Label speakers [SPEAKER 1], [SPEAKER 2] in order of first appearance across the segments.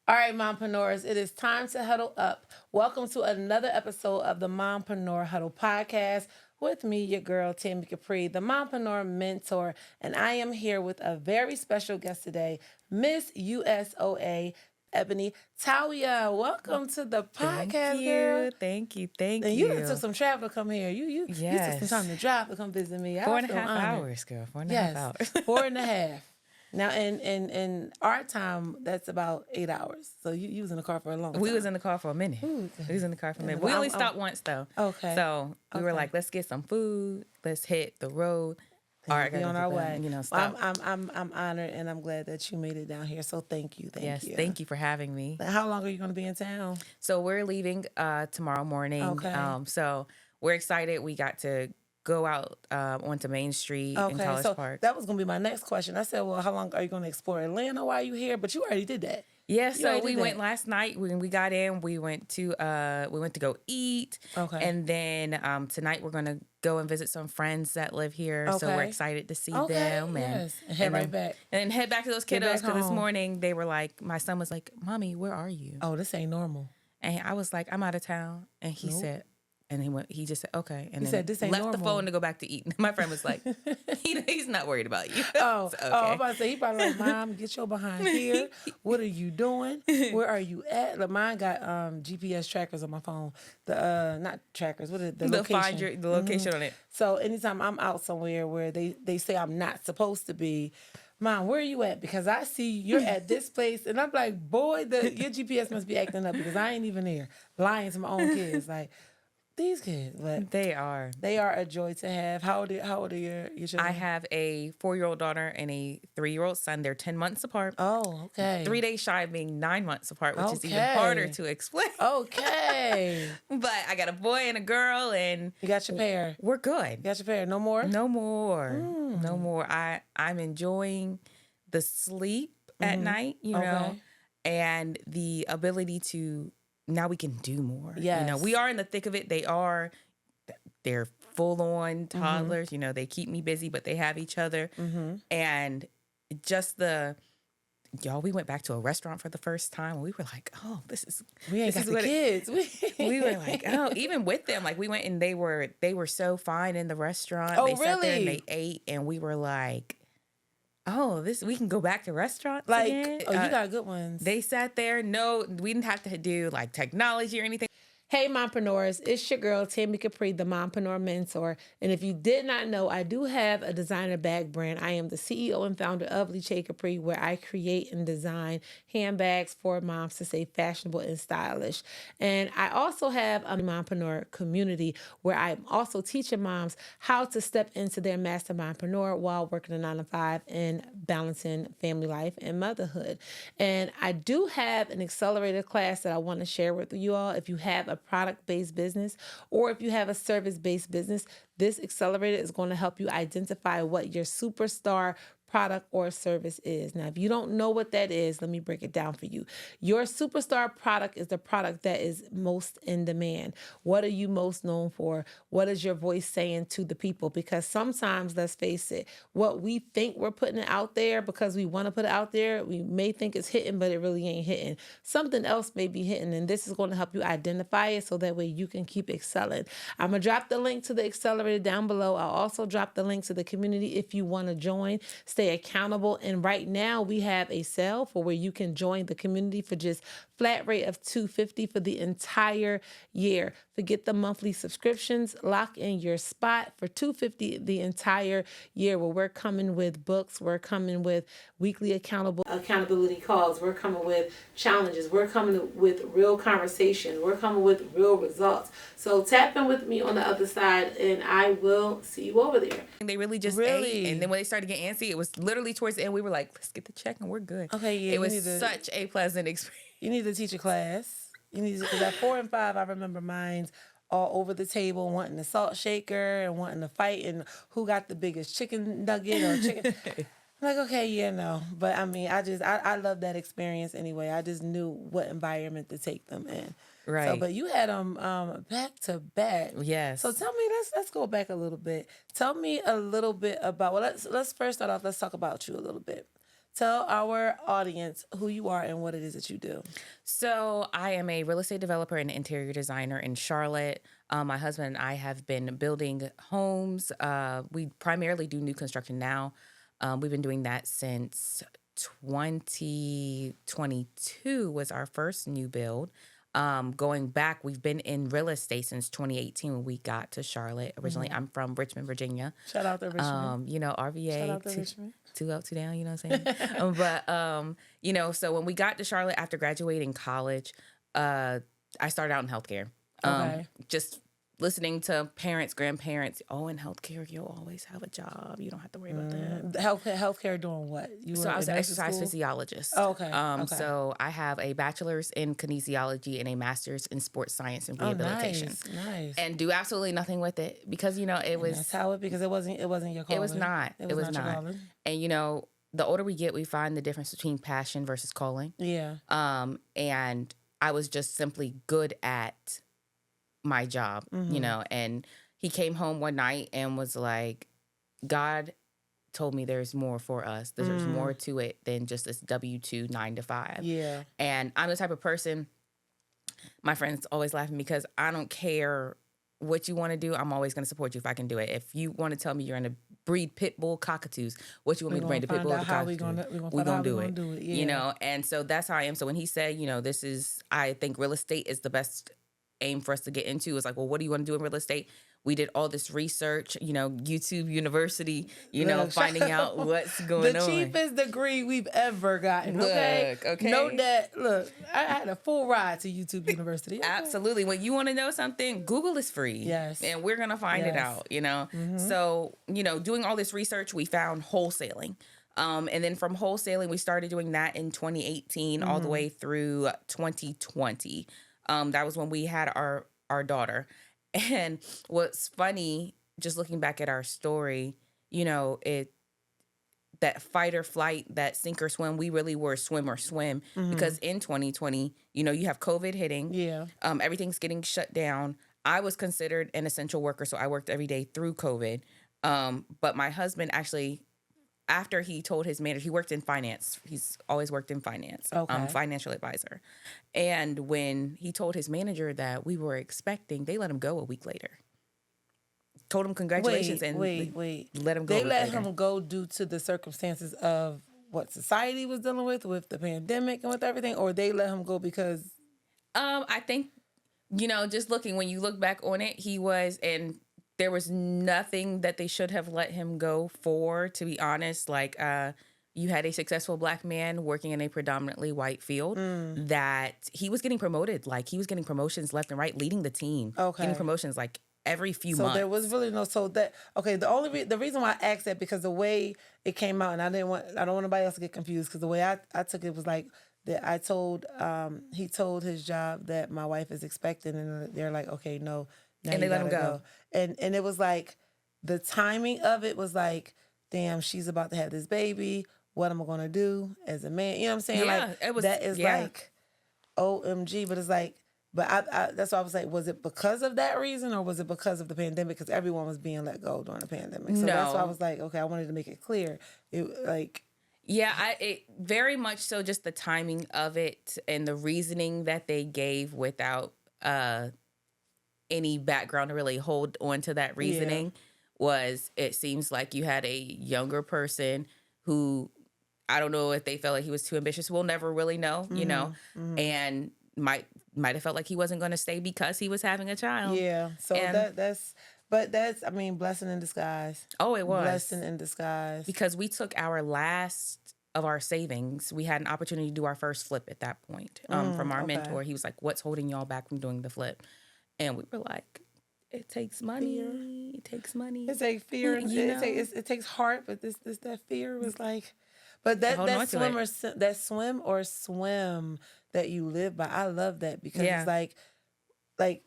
[SPEAKER 1] All right, Mompreneurs, it is time to huddle up. Welcome to another episode of the Mompreneur Huddle podcast with me, your girl, Tammy Capri, the Mompreneur Mentor, and I am here with a very special guest today, Miss USOA Ebonee Tawiah. Welcome to the podcast, girl.
[SPEAKER 2] Thank
[SPEAKER 1] And you done took
[SPEAKER 2] you.
[SPEAKER 1] some travel to come here. You took some time
[SPEAKER 2] Yes.
[SPEAKER 1] to drive to come visit me.
[SPEAKER 2] Four
[SPEAKER 1] I
[SPEAKER 2] and a
[SPEAKER 1] feel
[SPEAKER 2] half
[SPEAKER 1] honored.
[SPEAKER 2] hours, girl. Four and a half
[SPEAKER 1] Yes,
[SPEAKER 2] hours.
[SPEAKER 1] 4.5. Now, in our time, that's about 8 hours. So you was in the car for a long time.
[SPEAKER 2] We was in the car for a minute.
[SPEAKER 1] Ooh,
[SPEAKER 2] We was in the car for a minute.
[SPEAKER 1] well,
[SPEAKER 2] We only
[SPEAKER 1] I'm-
[SPEAKER 2] stopped once though.
[SPEAKER 1] Okay.
[SPEAKER 2] So we were
[SPEAKER 1] Okay.
[SPEAKER 2] like, let's get some food. Let's hit the road. All right,
[SPEAKER 1] be on our way.
[SPEAKER 2] stop.
[SPEAKER 1] I'm honored and I'm glad that you made it down here. So thank you.
[SPEAKER 2] Yes, thank you for having me.
[SPEAKER 1] How long are you going to be in town?
[SPEAKER 2] So we're leaving tomorrow morning.
[SPEAKER 1] Okay.
[SPEAKER 2] So we're excited. We got to go out onto Main Street in
[SPEAKER 1] Okay,
[SPEAKER 2] College
[SPEAKER 1] so
[SPEAKER 2] Park.
[SPEAKER 1] that was going to be my next question. I said, well, how long are you going to explore Atlanta while you here? But you already did that.
[SPEAKER 2] Yeah,
[SPEAKER 1] You
[SPEAKER 2] so
[SPEAKER 1] already
[SPEAKER 2] we
[SPEAKER 1] did
[SPEAKER 2] went
[SPEAKER 1] that.
[SPEAKER 2] last night. When we got in, we went to go eat.
[SPEAKER 1] Okay.
[SPEAKER 2] And then tonight we're gonna go and visit some friends that live here. So we're
[SPEAKER 1] Okay.
[SPEAKER 2] excited to see
[SPEAKER 1] Okay,
[SPEAKER 2] them
[SPEAKER 1] yes. And head right back.
[SPEAKER 2] And head back to those
[SPEAKER 1] Get back
[SPEAKER 2] kiddos because this
[SPEAKER 1] home.
[SPEAKER 2] morning they were like, my son was like, "Mommy, where are you?"
[SPEAKER 1] Oh, this ain't normal.
[SPEAKER 2] And I was like, "I'm out of town." And he said, and he just said, "Okay." And then
[SPEAKER 1] said, "This ain't
[SPEAKER 2] left the
[SPEAKER 1] normal."
[SPEAKER 2] phone to go back to eat. My friend was like, he's not worried about you.
[SPEAKER 1] Oh,
[SPEAKER 2] So,
[SPEAKER 1] I'm about to say, he probably like, Mom, get your behind here. What are you doing? Where are you at? Like, mine got GPS trackers on my phone. The not trackers, what is it? The
[SPEAKER 2] They'll
[SPEAKER 1] location.
[SPEAKER 2] find the location on it.
[SPEAKER 1] So anytime I'm out somewhere where they say I'm not supposed to be, Mom, where are you at? Because I see you're at this place. And I'm like, boy, your GPS must be acting up because I ain't even there. Lying to my own kids. Like, these kids. But
[SPEAKER 2] They are.
[SPEAKER 1] they are a joy to have. How old are your children?
[SPEAKER 2] I have a 4-year-old daughter and a 3-year-old son. They're 10 months apart.
[SPEAKER 1] Oh, okay.
[SPEAKER 2] 3 days shy of being 9 months apart, which is even
[SPEAKER 1] Okay.
[SPEAKER 2] harder to explain.
[SPEAKER 1] Okay.
[SPEAKER 2] But I got a boy and a girl, and
[SPEAKER 1] You got your pair.
[SPEAKER 2] we're good.
[SPEAKER 1] You got your pair. No more?
[SPEAKER 2] No more. No more. I'm enjoying the sleep at night,
[SPEAKER 1] Okay.
[SPEAKER 2] and the ability to now we can do more.
[SPEAKER 1] Yes.
[SPEAKER 2] We are in the thick of it. They're full on toddlers. They keep me busy, but they have each other. And just we went back to a restaurant for the first time and we were like, oh,
[SPEAKER 1] We ain't
[SPEAKER 2] this
[SPEAKER 1] got
[SPEAKER 2] is
[SPEAKER 1] the
[SPEAKER 2] what
[SPEAKER 1] kids.
[SPEAKER 2] we were like, oh, even with them, like we went and they were so fine in the restaurant.
[SPEAKER 1] Oh,
[SPEAKER 2] They sat there and
[SPEAKER 1] really?
[SPEAKER 2] they ate and we were like, oh, we can go back to restaurants
[SPEAKER 1] Like,
[SPEAKER 2] again.
[SPEAKER 1] you got good ones.
[SPEAKER 2] They sat there. No, we didn't have to do like technology or anything.
[SPEAKER 1] Hey, Mompreneurs, it's your girl, Tammy Capri, the Mompreneur Mentor. And if you did not know, I do have a designer bag brand. I am the CEO and founder of Liche Capri, where I create and design handbags for moms to stay fashionable and stylish. And I also have a Mompreneur community where I'm also teaching moms how to step into their master mompreneur while working a 9-to-5 and balancing family life and motherhood. And I do have an accelerator class that I want to share with you all. If you have a product-based business or if you have a service-based business, this accelerator is going to help you identify what your superstar product or service is. Now, if you don't know what that is, let me break it down for you. Your superstar product is the product that is most in demand. What are you most known for? What is your voice saying to the people? Because sometimes, let's face it, what we think we're putting out there because we want to put it out there, we may think it's hitting, but it really ain't hitting. Something else may be hitting, and this is going to help you identify it so that way you can keep excelling. I'm going to drop the link to the accelerator down below. I'll also drop the link to the community if you want to join. Stay accountable. And right now we have a sale for where you can join the community for just flat rate of $250 for the entire year. Forget the monthly subscriptions. Lock in your spot for $250 the entire year, where we're coming with books. We're coming with weekly accountability calls. We're coming with challenges. We're coming with real conversations. We're coming with real results. So tap in with me on the other side and I will see you over there.
[SPEAKER 2] They really just
[SPEAKER 1] Really?
[SPEAKER 2] ate. And then when they started getting antsy, it was literally towards the end. We were like, let's get the check and we're good.
[SPEAKER 1] Okay, yeah,
[SPEAKER 2] It
[SPEAKER 1] you
[SPEAKER 2] was
[SPEAKER 1] need to-
[SPEAKER 2] such a pleasant experience.
[SPEAKER 1] You need to teach a class. You need to, because at 4 and 5, I remember mine's all over the table, wanting the salt shaker and wanting to fight and who got the biggest chicken nugget or chicken. I'm like, okay, yeah, no. But I mean, I love that experience anyway. I just knew what environment to take them in.
[SPEAKER 2] Right.
[SPEAKER 1] So, but you had them back to back.
[SPEAKER 2] Yes.
[SPEAKER 1] So tell me, let's go back a little bit. Tell me a little bit about, well, let's first start off, let's talk about you a little bit. Tell our audience who you are and what it is that you do.
[SPEAKER 2] So I am a real estate developer and interior designer in Charlotte. My husband and I have been building homes. We primarily do new construction now. We've been doing that since 2022 was our first new build. Going back, we've been in real estate since 2018 when we got to Charlotte. Originally, I'm from Richmond, Virginia.
[SPEAKER 1] Shout out to Richmond.
[SPEAKER 2] RVA.
[SPEAKER 1] Shout out to Richmond.
[SPEAKER 2] 2 up, 2 down, you know what I'm saying? So when we got to Charlotte after graduating college, I started out in healthcare.
[SPEAKER 1] Okay.
[SPEAKER 2] Just listening to parents, grandparents, in healthcare, you'll always have a job. You don't have to worry about that.
[SPEAKER 1] Healthcare doing what?
[SPEAKER 2] So I was an exercise physiologist.
[SPEAKER 1] Oh, okay.
[SPEAKER 2] So I have a bachelor's in kinesiology and a master's in sports science and rehabilitation.
[SPEAKER 1] Nice.
[SPEAKER 2] And do absolutely nothing with it because, it was...
[SPEAKER 1] That's how because it wasn't your calling.
[SPEAKER 2] It was not. It was
[SPEAKER 1] your
[SPEAKER 2] not.
[SPEAKER 1] calling.
[SPEAKER 2] And, the older we get, we find the difference between passion versus calling.
[SPEAKER 1] Yeah.
[SPEAKER 2] And I was just simply good at my job, and he came home one night and was like, God told me there's more for us. There's more to it than just this W-2 9 to 5.
[SPEAKER 1] Yeah.
[SPEAKER 2] And I'm the type of person, my friends always laughing because I don't care what you want to do. I'm always going to support you if I can do it. If you want to tell me you're going to breed pit bull cockatoos, what you want me to bring to pit bull cockatoos? We're going to do it.
[SPEAKER 1] Yeah.
[SPEAKER 2] And so that's how I am. So when he said, I think real estate is the best aim for us to get into, is like, well, what do you want to do in real estate? We did all this research, YouTube University, finding out what's going on.
[SPEAKER 1] The cheapest degree we've ever gotten. Okay.
[SPEAKER 2] Okay.
[SPEAKER 1] No debt. Look, I had a full ride to YouTube University. Okay.
[SPEAKER 2] Absolutely. When you want to know something, Google is free.
[SPEAKER 1] Yes.
[SPEAKER 2] And we're going to find it out, So, doing all this research, we found wholesaling. And then from wholesaling, we started doing that in 2018 all the way through 2020. That was when we had our daughter. And what's funny, just looking back at our story, that fight or flight, that sink or swim, we really were swim or swim because in 2020, you have COVID hitting.
[SPEAKER 1] Yeah.
[SPEAKER 2] Everything's getting shut down. I was considered an essential worker, so I worked every day through COVID. But my husband actually, after he told his manager, he worked in finance. He's always worked in finance.
[SPEAKER 1] Okay.
[SPEAKER 2] Financial advisor. And when he told his manager that we were expecting, they let him go a week later. Told him congratulations and let him go.
[SPEAKER 1] They let him go due to the circumstances of what society was dealing with the pandemic and with everything, or they let him go because...
[SPEAKER 2] I think, just when you look back on it, he was, and there was nothing that they should have let him go for, to be honest. Like, you had a successful Black man working in a predominantly white field that he was getting promoted. Like, he was getting promotions left and right, leading the team.
[SPEAKER 1] Okay.
[SPEAKER 2] Getting promotions like every few months.
[SPEAKER 1] So there was really no, the reason why I asked that, because the way it came out, and I don't want anybody else to get confused, because the way I took it was like, that I told, he told his job that my wife is expecting, and they're like, okay, no. Now
[SPEAKER 2] and they let him go.
[SPEAKER 1] And it was like, the timing of it was like, damn, she's about to have this baby. What am I going to do as a man? You know what I'm saying?
[SPEAKER 2] Yeah,
[SPEAKER 1] like,
[SPEAKER 2] it was,
[SPEAKER 1] that is like, OMG. But it's like, but I that's why I was like, was it because of that reason, or was it because of the pandemic? Because everyone was being let go during the pandemic. So that's why I was like, okay, I wanted to make it clear.
[SPEAKER 2] It very much so, just the timing of it and the reasoning that they gave without any background to really hold on to that reasoning was, it seems like you had a younger person who, I don't know if they felt like he was too ambitious. We'll never really know, and might have felt like he wasn't going to stay because he was having a child.
[SPEAKER 1] Yeah. So that's blessing in disguise.
[SPEAKER 2] Oh, it was.
[SPEAKER 1] Blessing in disguise.
[SPEAKER 2] Because we took our last of our savings. We had an opportunity to do our first flip at that point from our mentor. He was like, what's holding y'all back from doing the flip? And we were like, it takes money. Fear. It takes money.
[SPEAKER 1] It takes fear. It takes heart, but that fear was like... But that swim or swim that you live by, I love that, because it's like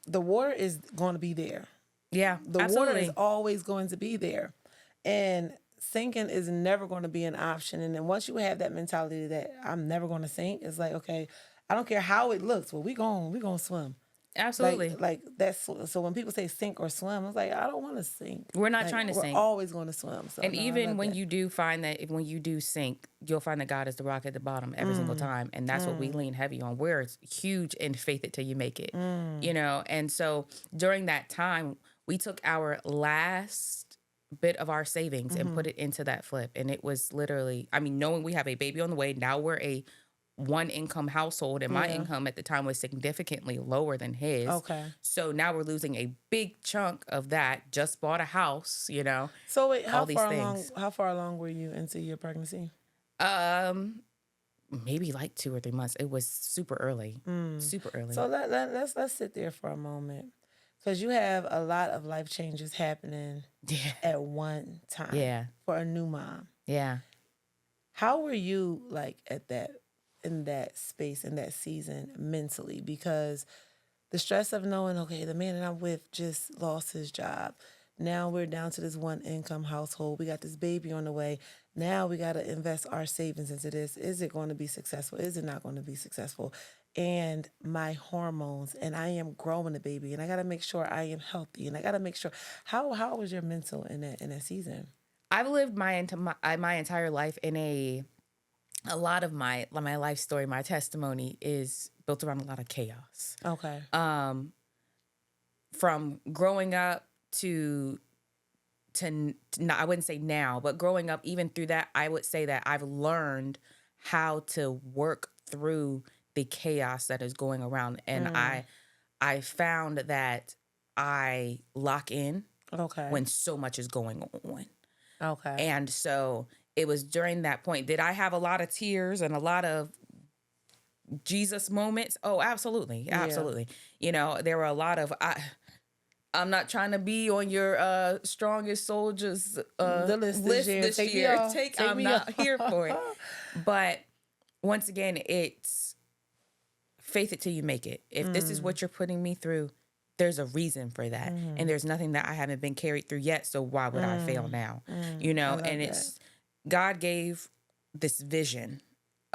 [SPEAKER 1] the water is going to be there.
[SPEAKER 2] Yeah,
[SPEAKER 1] the water is always going to be there, and sinking is never going to be an option. And then once you have that mentality that I'm never going to sink, it's like, okay, I don't care how it looks. Well, we gonna swim.
[SPEAKER 2] Absolutely.
[SPEAKER 1] Like that's so when people say sink or swim, I was like, I don't want to sink.
[SPEAKER 2] We're not
[SPEAKER 1] Like,
[SPEAKER 2] trying to
[SPEAKER 1] we're
[SPEAKER 2] sink.
[SPEAKER 1] always going to swim. So
[SPEAKER 2] And
[SPEAKER 1] no, I
[SPEAKER 2] even
[SPEAKER 1] love
[SPEAKER 2] when
[SPEAKER 1] that.
[SPEAKER 2] you do find that, when you do sink, you'll find that God is the rock at the bottom every single time. And that's what we lean heavy on. We're huge in faith it till you make it, And so during that time, we took our last bit of our savings and put it into that flip. And it was literally, I mean, knowing we have a baby on the way, now we're a one income household, and my income at the time was significantly lower than his.
[SPEAKER 1] Okay.
[SPEAKER 2] So now we're losing a big chunk of that. Just bought a house,
[SPEAKER 1] So wait,
[SPEAKER 2] all these things.
[SPEAKER 1] how far along were you into your pregnancy?
[SPEAKER 2] Maybe like 2 or 3 months. It was super early. Super early.
[SPEAKER 1] So let's sit there for a moment, because you have a lot of life changes happening at one time.
[SPEAKER 2] Yeah.
[SPEAKER 1] For a new mom.
[SPEAKER 2] Yeah.
[SPEAKER 1] How were you like in that space, in that season mentally? Because the stress of knowing, okay, the man that I'm with just lost his job. Now we're down to this one income household. We got this baby on the way. Now we got to invest our savings into this. Is it going to be successful? Is it not going to be successful? And my hormones, and I am growing a baby, and I got to make sure I am healthy, and I got to make sure. How was your mental in that season?
[SPEAKER 2] I've lived my entire life in a lot of my life story, my testimony is built around a lot of chaos.
[SPEAKER 1] Okay.
[SPEAKER 2] From growing up to no, I wouldn't say now, but growing up, even through that, I would say that I've learned how to work through the chaos that is going around. And I found that I lock in when so much is going on.
[SPEAKER 1] Okay.
[SPEAKER 2] And so it was during that point. Did I have a lot of tears and a lot of Jesus moments? Oh, absolutely. Absolutely. There were a lot of, I'm not trying to be on your strongest soldiers
[SPEAKER 1] the list
[SPEAKER 2] this year. I'm not here for it. But once again, it's faith it till you make it. If this is what you're putting me through, there's a reason for that. And there's nothing that I haven't been carried through yet. So why would I fail now? And it's God gave this vision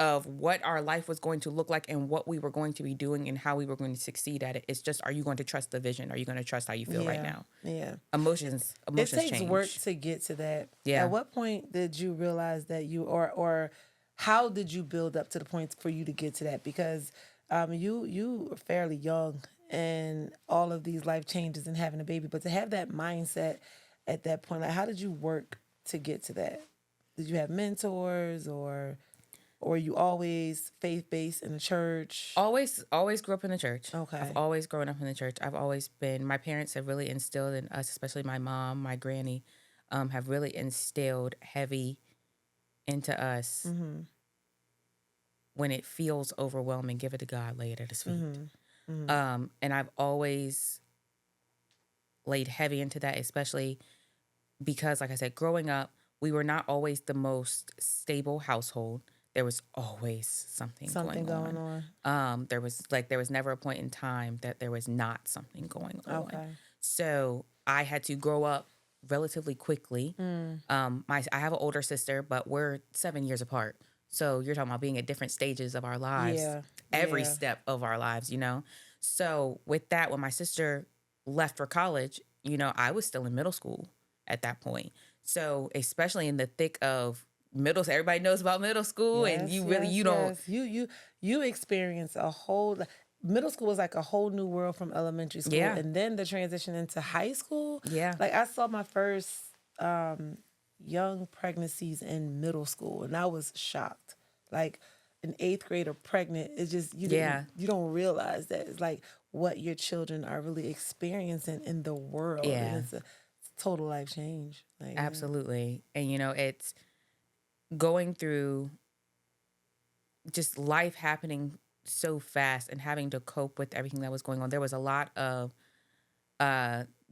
[SPEAKER 2] of what our life was going to look like and what we were going to be doing and how we were going to succeed at it. It's just, are you going to trust the vision? Are you going to trust how you feel right now?
[SPEAKER 1] Yeah.
[SPEAKER 2] Emotions
[SPEAKER 1] It takes
[SPEAKER 2] change.
[SPEAKER 1] work to get to that.
[SPEAKER 2] Yeah.
[SPEAKER 1] At what point did you realize that you, or how did you build up to the point for you to get to that? Because you are fairly young and all of these life changes and having a baby, but to have that mindset at that point, like how did you work to get to that? Did you have mentors or were you always faith-based in the church?
[SPEAKER 2] Always grew up in the church.
[SPEAKER 1] Okay.
[SPEAKER 2] I've always grown up in the church. I've always been, my parents have really instilled in us, especially my mom, my granny, have really instilled heavy into us. When it feels overwhelming, give it to God, lay it at his feet. And I've always laid heavy into that, especially because, like I said, growing up, we were not always the most stable household. There was always something going on. There was never a point in time that there was not something going on.
[SPEAKER 1] Okay.
[SPEAKER 2] So I had to grow up relatively quickly. I have an older sister, but we're 7 years apart. So you're talking about being at different stages of our lives, every step of our lives, So with that, when my sister left for college, I was still in middle school at that point. So especially in the thick of middle, everybody knows about middle school, and you don't.
[SPEAKER 1] You experience a whole. Middle school was like a whole new world from elementary school, and then the transition into high school.
[SPEAKER 2] Yeah,
[SPEAKER 1] like I saw my first young pregnancies in middle school, and I was shocked. Like an 8th grader pregnant, it's just you don't realize that it's like what your children are really experiencing in the world.
[SPEAKER 2] Yeah,
[SPEAKER 1] and it's a total life change. Like,
[SPEAKER 2] absolutely, and it's going through just life happening so fast and having to cope with everything that was going on. There was a lot of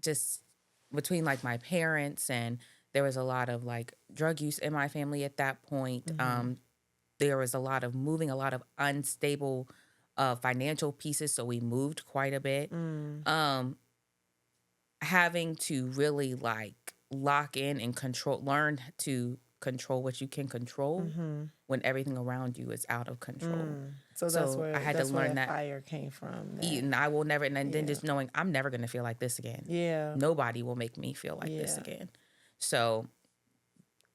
[SPEAKER 2] just between like my parents, and there was a lot of like drug use in my family at that point. There was a lot of moving, a lot of unstable financial pieces, so we moved quite a bit. Having to really like lock in and learn to control what you can control when everything around you is out of control.
[SPEAKER 1] So that's where
[SPEAKER 2] I had to learn that
[SPEAKER 1] fire came from.
[SPEAKER 2] And I will never, and then just knowing I'm never going to feel like this again.
[SPEAKER 1] Yeah.
[SPEAKER 2] Nobody will make me feel like this again. So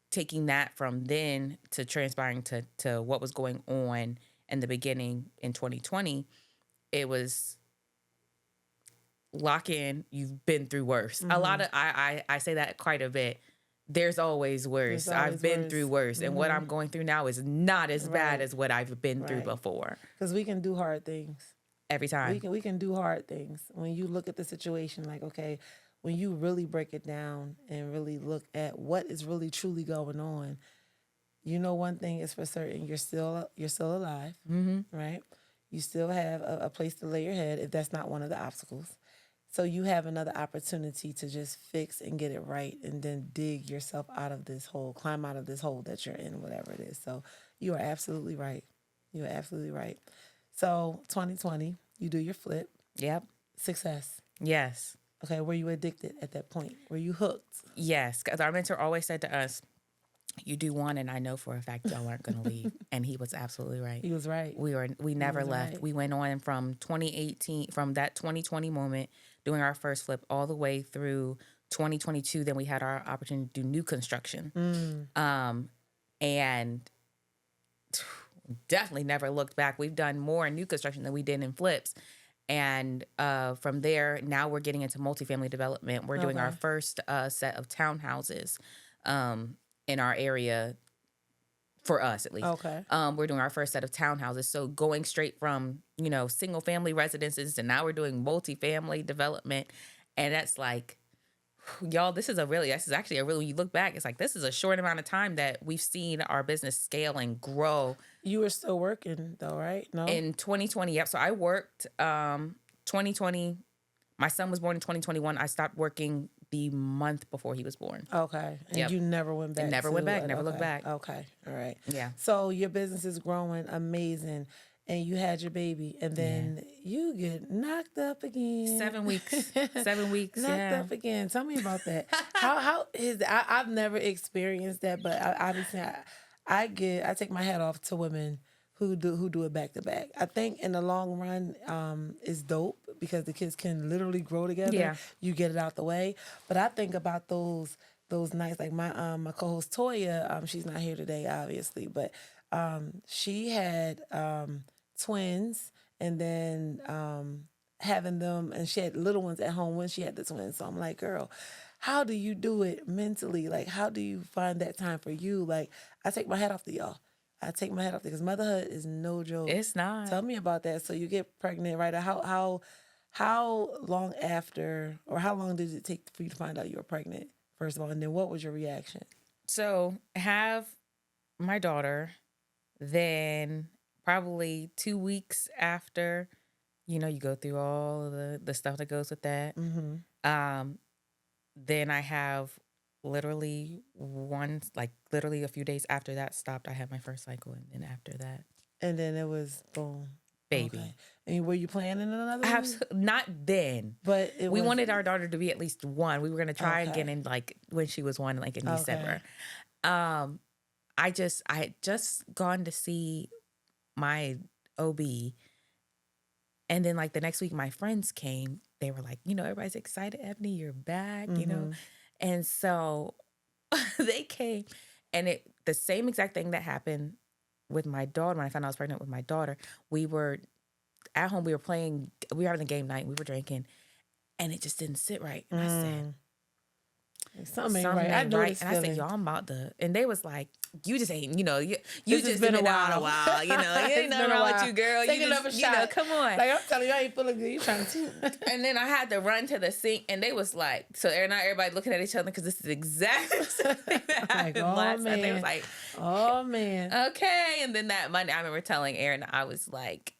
[SPEAKER 2] taking that from then to transpiring to what was going on in the beginning in 2020, it was lock in. You've been through worse. A lot of, I say that quite a bit. There's always worse. I've been through worse. And what I'm going through now is not as bad as what I've been through before.
[SPEAKER 1] Because we can do hard things.
[SPEAKER 2] Every time.
[SPEAKER 1] We can do hard things. When you look at the situation, like, okay, when you really break it down and really look at what is really truly going on, you know, one thing is for certain, you're still alive, right? You still have a place to lay your head if that's not one of the obstacles. So you have another opportunity to just fix and get it right and then dig yourself out of this hole, climb out of this hole that you're in, whatever it is. So you are absolutely right. You are absolutely right. So 2020, you do your flip.
[SPEAKER 2] Yep.
[SPEAKER 1] Success.
[SPEAKER 2] Yes.
[SPEAKER 1] Okay, were you addicted at that point? Were you hooked?
[SPEAKER 2] Yes, because our mentor always said to us, you do one and I know for a fact y'all aren't going to leave. And he was absolutely right.
[SPEAKER 1] He was right.
[SPEAKER 2] We never left. Right. We went on from 2018, from that 2020 moment, doing our first flip all the way through 2022. Then we had our opportunity to do new construction. And definitely never looked back. We've done more in new construction than we did in flips. And from there, now we're getting into multifamily development. We're doing our first set of townhouses in our area, for us at least. Okay. We're doing our first set of townhouses. So going straight from, single family residences to now we're doing multifamily development. And that's like, y'all, this is actually a really, when you look back, it's like, this is a short amount of time that we've seen our business scale and grow.
[SPEAKER 1] You were still working though, right? No?
[SPEAKER 2] In 2020, yep. So I worked 2020. My son was born in 2021. I stopped working the month before he was born.
[SPEAKER 1] Okay. And you never went back?
[SPEAKER 2] Never went back. Never looked back.
[SPEAKER 1] Okay. All right.
[SPEAKER 2] Yeah.
[SPEAKER 1] So your business is growing amazing. And you had your baby, and then you get knocked up again.
[SPEAKER 2] 7 weeks. 7 weeks.
[SPEAKER 1] Knocked up again. Tell me about that. How is that? I've never experienced that, but obviously I take my hat off to women who do it back to back. I think in the long run, it's dope because the kids can literally grow together. Yeah. You get it out the way. But I think about those nights, like my co-host Toya. She's not here today, obviously, but she had twins, and then having them, and she had little ones at home when she had the twins. So I'm like, girl, how do you do it mentally? Like, how do you find that time for you? Like, I take my hat off to y'all. I take my hat off because motherhood is no joke.
[SPEAKER 2] It's not.
[SPEAKER 1] Tell me about that. So you get pregnant, right? How long after, or how long did it take for you to find out you were pregnant, first of all? And then what was your reaction?
[SPEAKER 2] So have my daughter, then probably 2 weeks after, you go through all of the stuff that goes with that. Mm-hmm. Then I have literally a few days after that stopped, I had my first cycle, and then after that.
[SPEAKER 1] And then it was boom.
[SPEAKER 2] Baby.
[SPEAKER 1] Okay. And were you planning another one?
[SPEAKER 2] Not then.
[SPEAKER 1] But
[SPEAKER 2] we wanted our daughter to be at least one. We were going to try again in when she was one, in December. I had just gone to see my OB, and then the next week my friends came. They were like, everybody's excited, Ebonee, you're back, and so they came, and the same exact thing that happened with my daughter. When I found out I was pregnant with my daughter, we were at home, we were having a game night, we were drinking, and it just didn't sit right. And I said,
[SPEAKER 1] something ain't right. I know right.
[SPEAKER 2] And I said, y'all, I'm about to. And they was like, you just ain't, you just been a while. You ain't nothing wrong with you, girl.
[SPEAKER 1] Take another shot.
[SPEAKER 2] Come on.
[SPEAKER 1] Like, I'm telling you, I ain't feeling good. You trying to.
[SPEAKER 2] And then I had to run to the sink, and they was like, so not everybody looking at each other, because this is exactly something that happened last night. They was like,
[SPEAKER 1] oh, man.
[SPEAKER 2] Okay. And then that Monday, I remember telling Aaron, I was like,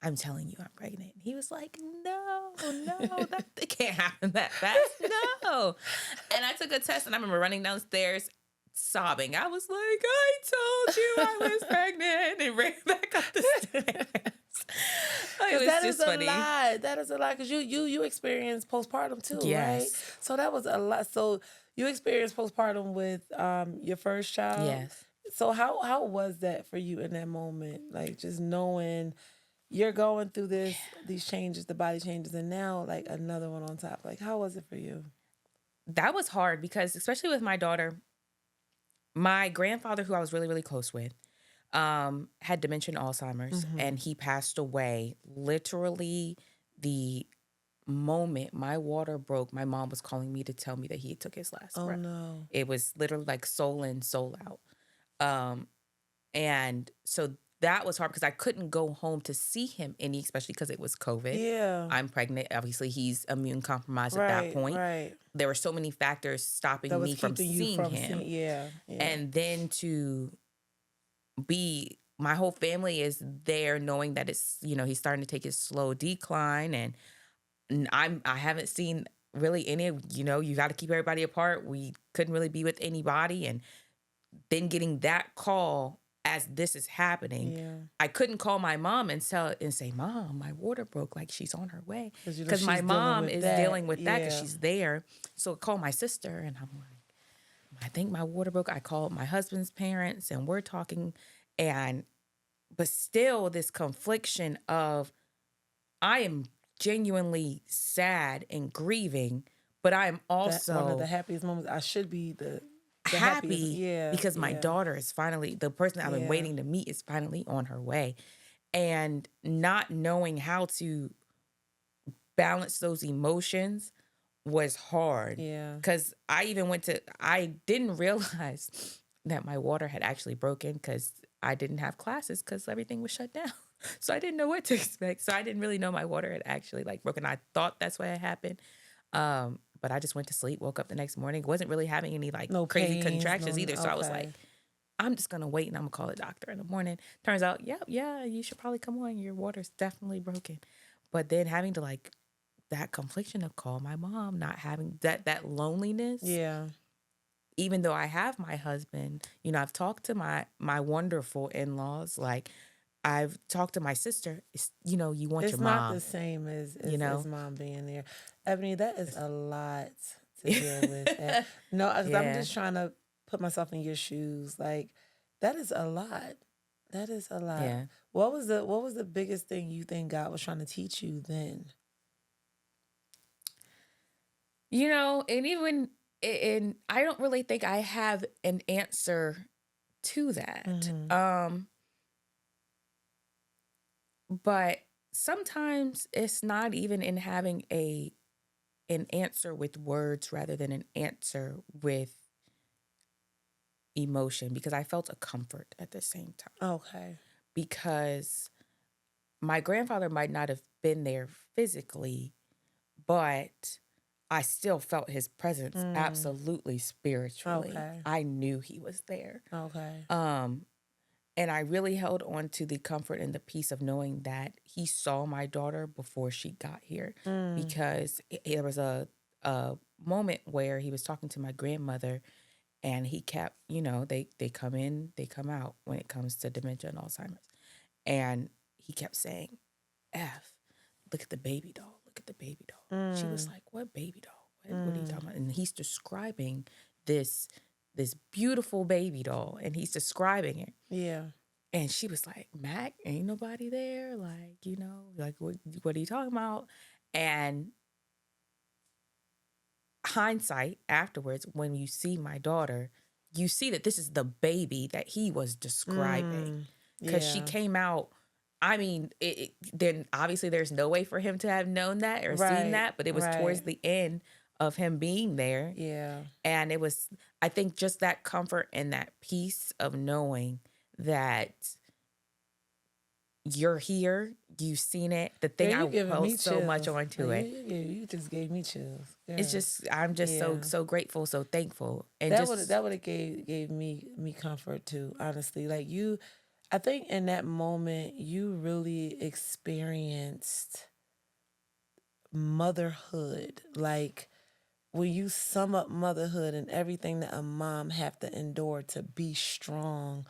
[SPEAKER 2] I'm telling you, I'm pregnant. He was like, no, it can't happen that fast. No. And I took a test, and I remember running downstairs sobbing. I was like, I told you I was pregnant, and ran back up the stairs. It was just funny.
[SPEAKER 1] That is a lot. Because you experienced postpartum too, right? So that was a lot. So you experienced postpartum with your first child.
[SPEAKER 2] Yes.
[SPEAKER 1] So how was that for you in that moment? Like just knowing you're going through these changes, the body changes, and now like another one on top. Like how was it for you?
[SPEAKER 2] That was hard because, especially with my daughter, my grandfather, who I was really, really close with, had dementia and Alzheimer's, and he passed away literally the moment my water broke. My mom was calling me to tell me that he took his last
[SPEAKER 1] Oh
[SPEAKER 2] breath.
[SPEAKER 1] no.
[SPEAKER 2] It was literally like soul in, soul out. Um, and so that was hard because I couldn't go home to see him especially because it was COVID.
[SPEAKER 1] Yeah.
[SPEAKER 2] I'm pregnant. Obviously, he's immune compromised at that point.
[SPEAKER 1] Right.
[SPEAKER 2] There were so many factors stopping
[SPEAKER 1] That was
[SPEAKER 2] me from
[SPEAKER 1] keeping you
[SPEAKER 2] seeing
[SPEAKER 1] from
[SPEAKER 2] him.
[SPEAKER 1] seeing. Yeah.
[SPEAKER 2] And then to be, my whole family is there knowing that it's, he's starting to take his slow decline. And I haven't seen really any, you got to keep everybody apart. We couldn't really be with anybody. And then getting that call as this is happening, I couldn't call my mom and say, Mom, my water broke. Like, she's on her way. Because my mom is dealing with that because she's there. So I call my sister and I'm like, I think my water broke. I called my husband's parents and we're talking. But still this confliction of, I am genuinely sad and grieving, but I am also
[SPEAKER 1] one of the happiest moments. I should be the
[SPEAKER 2] happy because my daughter is finally, the person I've been waiting to meet is finally on her way. And not knowing how to balance those emotions was hard.
[SPEAKER 1] Yeah.
[SPEAKER 2] Because I didn't realize that my water had actually broken because I didn't have classes because everything was shut down. So I didn't know what to expect. So I didn't really know my water had actually broken. I thought that's what had happened. But I just went to sleep, woke up the next morning. Wasn't really having any no crazy contractions either. So I was like, I'm just going to wait and I'm going to call the doctor in the morning. Turns out, yeah, you should probably come on. Your water's definitely broken. But then having to that confliction of call my mom, not having that loneliness.
[SPEAKER 1] Yeah.
[SPEAKER 2] Even though I have my husband, I've talked to my wonderful in-laws. I've talked to my sister. You want your mom.
[SPEAKER 1] It's not the same as mom being there. Ebony, that is a lot to deal with. No, because I'm just trying to put myself in your shoes. Like, that is a lot. That is a lot.
[SPEAKER 2] Yeah.
[SPEAKER 1] What was the biggest thing you think God was trying to teach you then?
[SPEAKER 2] And I don't really think I have an answer to that. But sometimes it's not even in having an answer with words rather than an answer with emotion, because I felt a comfort at the same time.
[SPEAKER 1] Okay.
[SPEAKER 2] Because my grandfather might not have been there physically, but I still felt his presence absolutely spiritually.
[SPEAKER 1] Okay.
[SPEAKER 2] I knew he was there.
[SPEAKER 1] Okay.
[SPEAKER 2] And I really held on to the comfort and the peace of knowing that he saw my daughter before she got here. Because there was a moment where he was talking to my grandmother and he kept, they come in, they come out when it comes to dementia and Alzheimer's. And he kept saying, F, look at the baby doll. Look at the baby doll. She was like, what baby doll? What are you talking about? And he's describing this beautiful baby doll, and he's describing it.
[SPEAKER 1] Yeah.
[SPEAKER 2] And she was like, Mac, ain't nobody there. What are you talking about? And hindsight afterwards, when you see my daughter, you see that this is the baby that he was describing. Because she came out, I mean, then obviously there's no way for him to have known that or seen that, but it was towards the end of him being there.
[SPEAKER 1] Yeah.
[SPEAKER 2] And it was, I think, just that comfort and that peace of knowing that you're here, you've seen it. The thing I held so much onto it.
[SPEAKER 1] You just gave me chills. Yeah.
[SPEAKER 2] It's just, I'm just so grateful, so thankful. And
[SPEAKER 1] that would have gave me comfort too, honestly. Like I think in that moment, you really experienced motherhood. Like, when you sum up motherhood and everything that a mom have to endure to be strong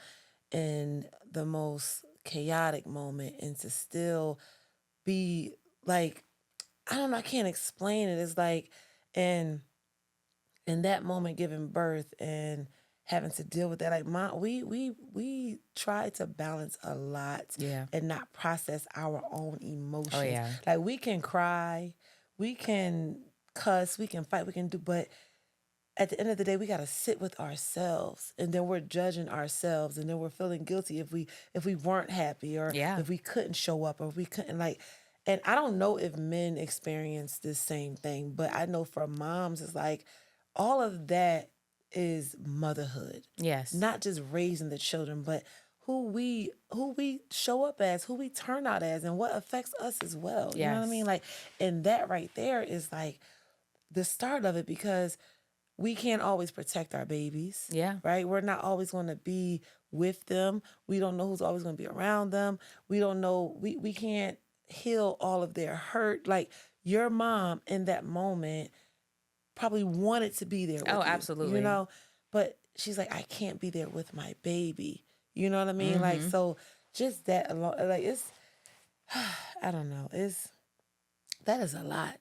[SPEAKER 1] in the most chaotic moment and to still be like, I don't know, I can't explain it. It's like in that moment giving birth and having to deal with that. Like mom, we try to balance a lot
[SPEAKER 2] Yeah.
[SPEAKER 1] and not process our own emotions.
[SPEAKER 2] Oh, yeah.
[SPEAKER 1] Like we can cry, we can cuss, we can fight, we can do, but at the end of the day, we got to sit with ourselves, and then we're judging ourselves, and then we're feeling guilty if we weren't happy, or
[SPEAKER 2] Yeah.
[SPEAKER 1] if we couldn't show up, or if we couldn't like. And I don't know if men experience this same thing, but I know for moms, it's like all of that is motherhood.
[SPEAKER 2] Yes.
[SPEAKER 1] Not just raising the children, but who we show up as, who we turn out as, and what affects us as well. You know what I
[SPEAKER 2] Yes.
[SPEAKER 1] mean? Like, and that right there is like the start of it, because we can't always protect our babies.
[SPEAKER 2] Yeah.
[SPEAKER 1] Right? We're not always going to be with them. We don't know who's always going to be around them. We don't know, we can't heal all of their hurt. Like your mom in that moment probably wanted to be there with you.
[SPEAKER 2] Absolutely.
[SPEAKER 1] You know? But she's like, I can't be there with my baby. You know what I mean? Like, so just that alone, like it's, I don't know. That is a lot.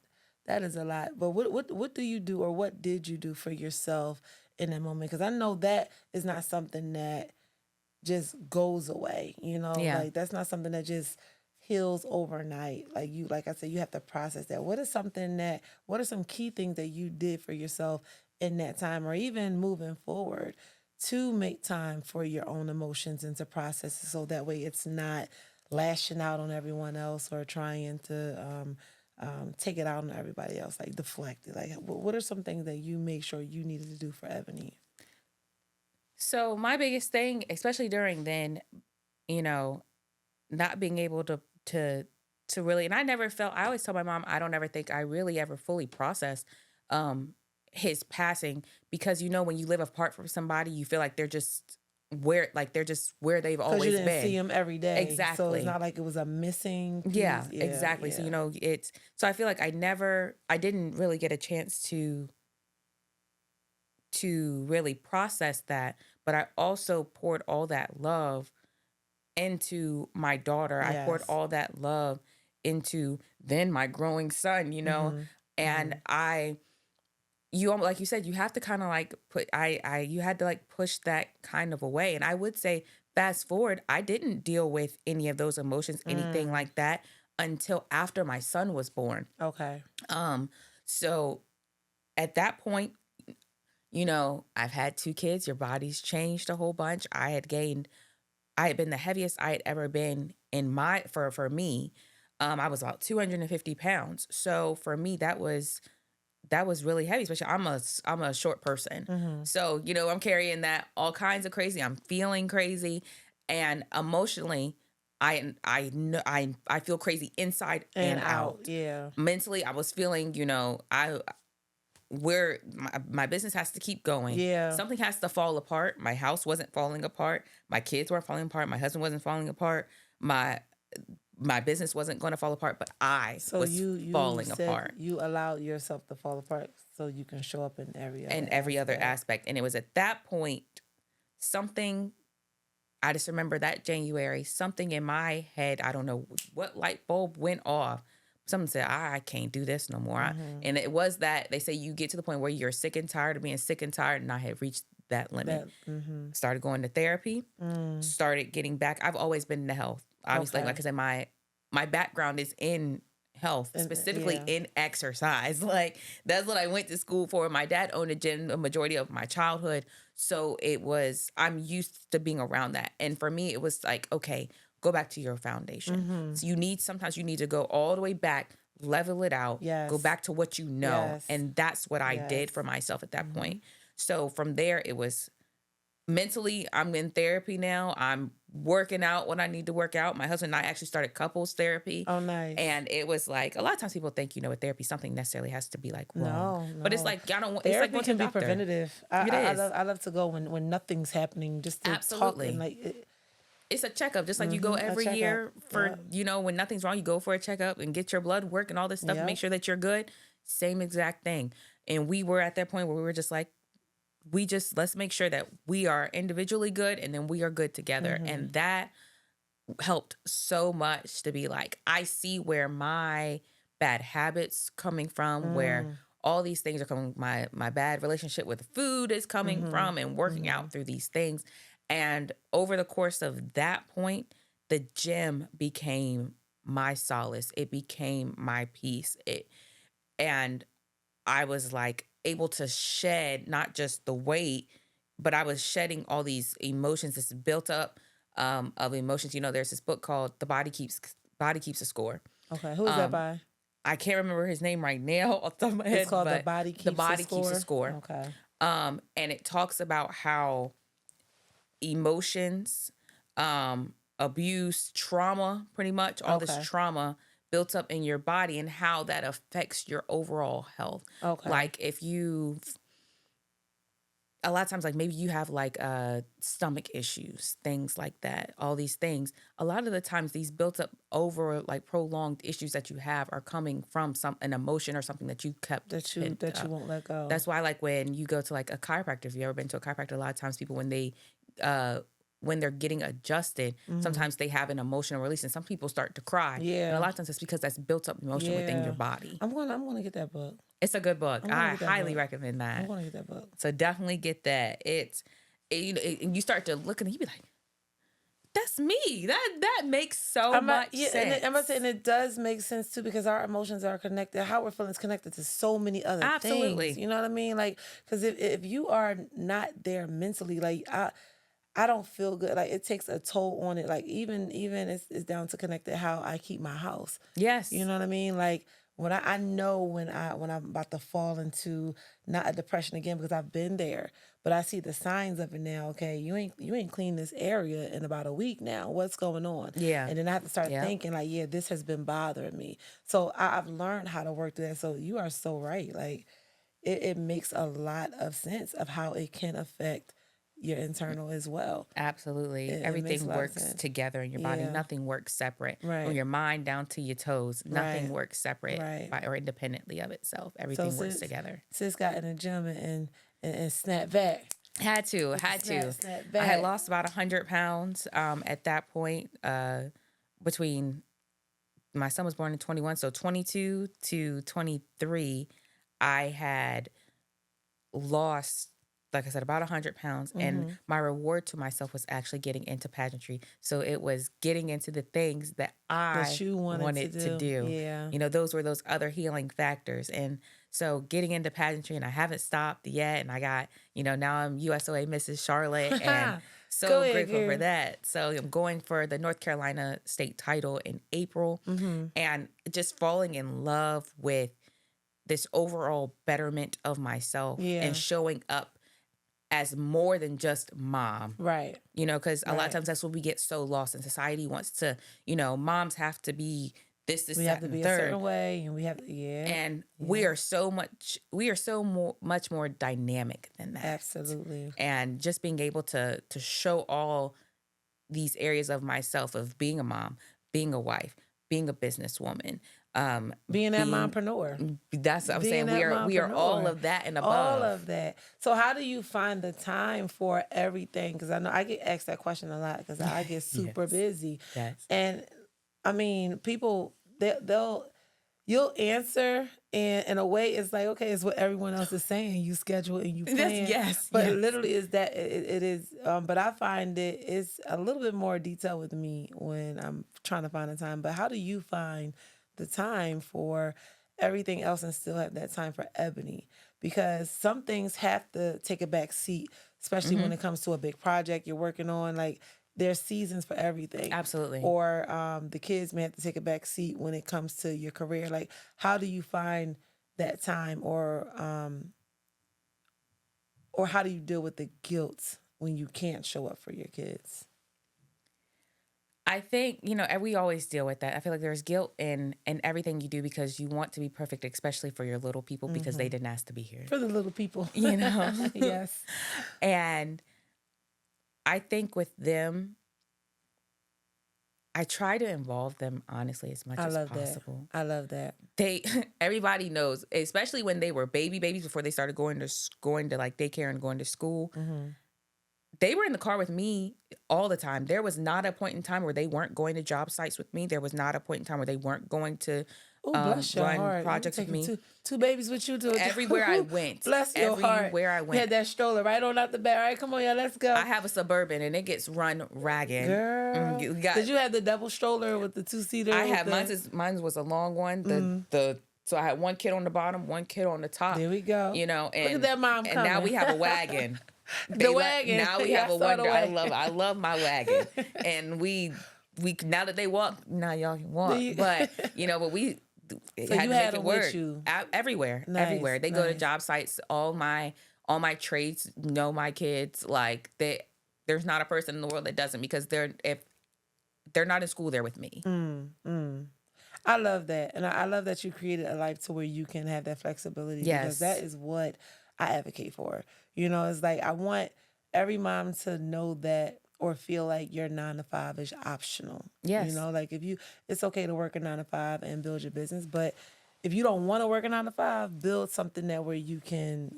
[SPEAKER 1] That is a lot. But what do you do, or what did you do for yourself in that moment? Because I know that is not something that just goes away. You know,
[SPEAKER 2] Yeah.
[SPEAKER 1] like that's not something that just heals overnight. Like I said, you have to process that. What are some key things that you did for yourself in that time, or even moving forward, to make time for your own emotions and to process it, so that way it's not lashing out on everyone else or trying to take it out on everybody else, like deflect it. Like, what are some things that you make sure you needed to do for Ebonee?
[SPEAKER 2] So my biggest thing, especially during then, not being able to really, and I always tell my mom, I don't ever think I really ever fully processed his passing, because when you live apart from somebody, you feel like they're just where they've always
[SPEAKER 1] Because you didn't
[SPEAKER 2] been.
[SPEAKER 1] see them every day.
[SPEAKER 2] Exactly.
[SPEAKER 1] So it's not like it was a missing piece.
[SPEAKER 2] Yeah, exactly.
[SPEAKER 1] Yeah.
[SPEAKER 2] So I feel like I didn't really get a chance to really process that, but I also poured all that love into my daughter.
[SPEAKER 1] Yes.
[SPEAKER 2] I poured all that love into then my growing son, and like you said, you have to kind of like you had to like push that kind of away. And I would say, fast forward, I didn't deal with any of those emotions, anything like that, until after my son was born.
[SPEAKER 1] Okay.
[SPEAKER 2] So at that point, I've had 2 kids. Your body's changed a whole bunch. I had been the heaviest I had ever been for me. I was about 250 pounds. So for me, that was really heavy, especially I'm a short person. So, I'm carrying that all kinds of crazy. I'm feeling crazy, and emotionally, I know I feel crazy inside and out.
[SPEAKER 1] Yeah.
[SPEAKER 2] Mentally, I was feeling, where my business has to keep going.
[SPEAKER 1] Yeah.
[SPEAKER 2] Something has to fall apart. My house wasn't falling apart. My kids weren't falling apart. My husband wasn't falling apart. My business wasn't going to fall apart, but I was falling apart.
[SPEAKER 1] You allowed yourself to fall apart so you can show up in every
[SPEAKER 2] other aspect. And it was at that point, I just remember that January, something in my head, I don't know what light bulb went off. Someone said, I can't do this no more. And it was that they say you get to the point where you're sick and tired of being sick and tired. And I had reached that limit. Started going to therapy, started getting back. I've always been into health. Obviously,
[SPEAKER 1] Okay.
[SPEAKER 2] like I said, my background is in health, specifically in exercise. Like that's what I went to school for. My dad owned a gym a majority of my childhood. So I'm used to being around that. And for me, it was like, okay, go back to your foundation. So sometimes you need to go all the way back, level it out, go back to what you know.
[SPEAKER 1] Yes.
[SPEAKER 2] And that's what I did for myself at that point. So from there, it was mentally, I'm in therapy now. I'm working out when I need to work out. My husband and I actually started couples therapy.
[SPEAKER 1] Oh, nice.
[SPEAKER 2] And it was like, a lot of times people think, with therapy, something necessarily has to be like wrong.
[SPEAKER 1] No.
[SPEAKER 2] But it's like, I don't want,
[SPEAKER 1] Therapy
[SPEAKER 2] it's like going to
[SPEAKER 1] can
[SPEAKER 2] the
[SPEAKER 1] be
[SPEAKER 2] doctor.
[SPEAKER 1] preventative. I love to go when nothing's happening, just to
[SPEAKER 2] Absolutely.
[SPEAKER 1] talk and like
[SPEAKER 2] it's a checkup, just like you go every year for, when nothing's wrong, you go for a checkup and get your blood work and all this stuff and make sure that you're good. Same exact thing. And we were at that point where we were just like, let's make sure that we are individually good and then we are good together. And that helped so much to be like, I see where my bad habits coming from, where all these things are coming. My bad relationship with food is coming from, and working out through these things. And over the course of that point, the gym became my solace. It became my peace. And I was like able to shed not just the weight, but I was shedding all these emotions, this built up of emotions. You know, there's this book called The Body Keeps a Score.
[SPEAKER 1] Okay, who is that by?
[SPEAKER 2] I can't remember his name right now off the top of my head.
[SPEAKER 1] It's called The Body Keeps a Score. Okay.
[SPEAKER 2] And it talks about how emotions, abuse, trauma, pretty much all this trauma built up in your body, and how that affects your overall health.
[SPEAKER 1] Okay.
[SPEAKER 2] Like if you, a lot of times, like maybe you have like stomach issues, things like that, all these things. A lot of the times these built up over like prolonged issues that you have are coming from an emotion or something that you kept.
[SPEAKER 1] That you won't let go.
[SPEAKER 2] That's why like when you go to like a chiropractor, if you ever been to a chiropractor, a lot of times people when they're getting adjusted, sometimes they have an emotional release, and some people start to cry.
[SPEAKER 1] Yeah.
[SPEAKER 2] And a lot of times it's because that's built up emotion within your body.
[SPEAKER 1] I'm gonna get that book.
[SPEAKER 2] It's a good book. I highly recommend that.
[SPEAKER 1] I'm gonna get that book.
[SPEAKER 2] So definitely get that. And you start to look at it, you be like, that's me. That makes so much sense.
[SPEAKER 1] And it does make sense too, because our emotions are connected. How we're feeling is connected to so many other things. You know what I mean? Like, because if you are not there mentally, like I don't feel good. Like it takes a toll on it. Like even it's down to connected how I keep my house.
[SPEAKER 2] Yes.
[SPEAKER 1] You know what I mean? Like when I know when I'm about to fall into not a depression again, because I've been there, but I see the signs of it now. Okay, you ain't cleaned this area in about a week now. What's going on?
[SPEAKER 2] Yeah.
[SPEAKER 1] And then I have to start thinking like, yeah, this has been bothering me. So I've learned how to work through that. So you are so right. Like it makes a lot of sense of how it can affect your internal as well.
[SPEAKER 2] Absolutely. Everything works together in your body. Nothing works separate.
[SPEAKER 1] Right.
[SPEAKER 2] From your mind down to your toes, nothing works separate or independently of itself. Everything works together.
[SPEAKER 1] Sis got in the gym and snapped back.
[SPEAKER 2] Had to.
[SPEAKER 1] Snap back.
[SPEAKER 2] I had lost about 100 pounds at that point between my son was born in 21, so 22 to 23, I had lost, like I said, about 100 pounds. And my reward to myself was actually getting into pageantry. So it was getting into the things that
[SPEAKER 1] you wanted
[SPEAKER 2] to do.
[SPEAKER 1] Yeah.
[SPEAKER 2] You know, those were those other healing factors. And so getting into pageantry, and I haven't stopped yet. And I got, now I'm USOA Miss Charlotte, and so grateful for that. So I'm going for the North Carolina state title in April, and just falling in love with this overall betterment of myself and showing up as more than just mom.
[SPEAKER 1] Right.
[SPEAKER 2] Because a lot of times that's what we get so lost in. Society wants to, moms have to be this,
[SPEAKER 1] we have to be a certain way, and we have to,
[SPEAKER 2] and we are so much more dynamic than that.
[SPEAKER 1] Absolutely.
[SPEAKER 2] And just being able to show all these areas of myself, of being a mom, being a wife, being a businesswoman,
[SPEAKER 1] being that mompreneur.
[SPEAKER 2] That's what I'm saying. We are all of that and above.
[SPEAKER 1] All of that. So how do you find the time for everything? Because I know I get asked that question a lot, because I get super busy.
[SPEAKER 2] Yes.
[SPEAKER 1] And I mean, people, you'll answer, and in a way it's like, okay, it's what everyone else is saying. You schedule and you plan.
[SPEAKER 2] Yes.
[SPEAKER 1] But it literally is that it is. But I find it's a little bit more detailed with me when I'm trying to find the time. But how do you find the time for everything else and still have that time for Ebonee? Because some things have to take a back seat, especially when it comes to a big project you're working on. Like, there's seasons for everything.
[SPEAKER 2] Absolutely.
[SPEAKER 1] Or the kids may have to take a back seat when it comes to your career. Like, how do you find that time, or how do you deal with the guilt when you can't show up for your kids?
[SPEAKER 2] I think, and we always deal with that. I feel like there's guilt in everything you do, because you want to be perfect, especially for your little people, because they didn't ask to be here.
[SPEAKER 1] For the little people. Yes.
[SPEAKER 2] And I think with them, I try to involve them, honestly, as much as possible.
[SPEAKER 1] I love that.
[SPEAKER 2] Everybody knows, especially when they were babies before they started going to like daycare and going to school. they were in the car with me all the time. There was not a point in time where they weren't going to job sites with me. There was not a point in time where they weren't going to
[SPEAKER 1] Oh, bless your
[SPEAKER 2] run
[SPEAKER 1] heart.
[SPEAKER 2] projects with me.
[SPEAKER 1] Two babies with you.
[SPEAKER 2] Everywhere I went.
[SPEAKER 1] Bless your heart.
[SPEAKER 2] Everywhere I
[SPEAKER 1] You
[SPEAKER 2] went.
[SPEAKER 1] had that stroller right on out the back. All right, come on, y'all, let's go.
[SPEAKER 2] I have a Suburban and it gets run ragged.
[SPEAKER 1] Girl. Did you have the double stroller with the two-seater?
[SPEAKER 2] I have, mine was a long one. So I had one kid on the bottom, one kid on the top.
[SPEAKER 1] There we go.
[SPEAKER 2] You know, and,
[SPEAKER 1] look at that mom coming.
[SPEAKER 2] And now we have a wagon.
[SPEAKER 1] Wagon.
[SPEAKER 2] Now we have a Wonder. I love my wagon. And we now that they walk, now y'all can walk. But but we
[SPEAKER 1] so
[SPEAKER 2] had
[SPEAKER 1] you
[SPEAKER 2] to
[SPEAKER 1] had
[SPEAKER 2] make it
[SPEAKER 1] them
[SPEAKER 2] work
[SPEAKER 1] with you.
[SPEAKER 2] Everywhere.
[SPEAKER 1] Nice,
[SPEAKER 2] everywhere. They go to job sites. All my trades know my kids. Like there's not a person in the world that doesn't, because if they're not in school, they're with me.
[SPEAKER 1] I love that. And I love that you created a life to where you can have that flexibility.
[SPEAKER 2] Yes.
[SPEAKER 1] Because that is what I advocate for. It's like I want every mom to know that, or feel like your 9 to 5 is optional.
[SPEAKER 2] Yes.
[SPEAKER 1] Like it's okay to work a 9 to 5 and build your business, but if you don't want to work a 9 to 5, build something that where you can,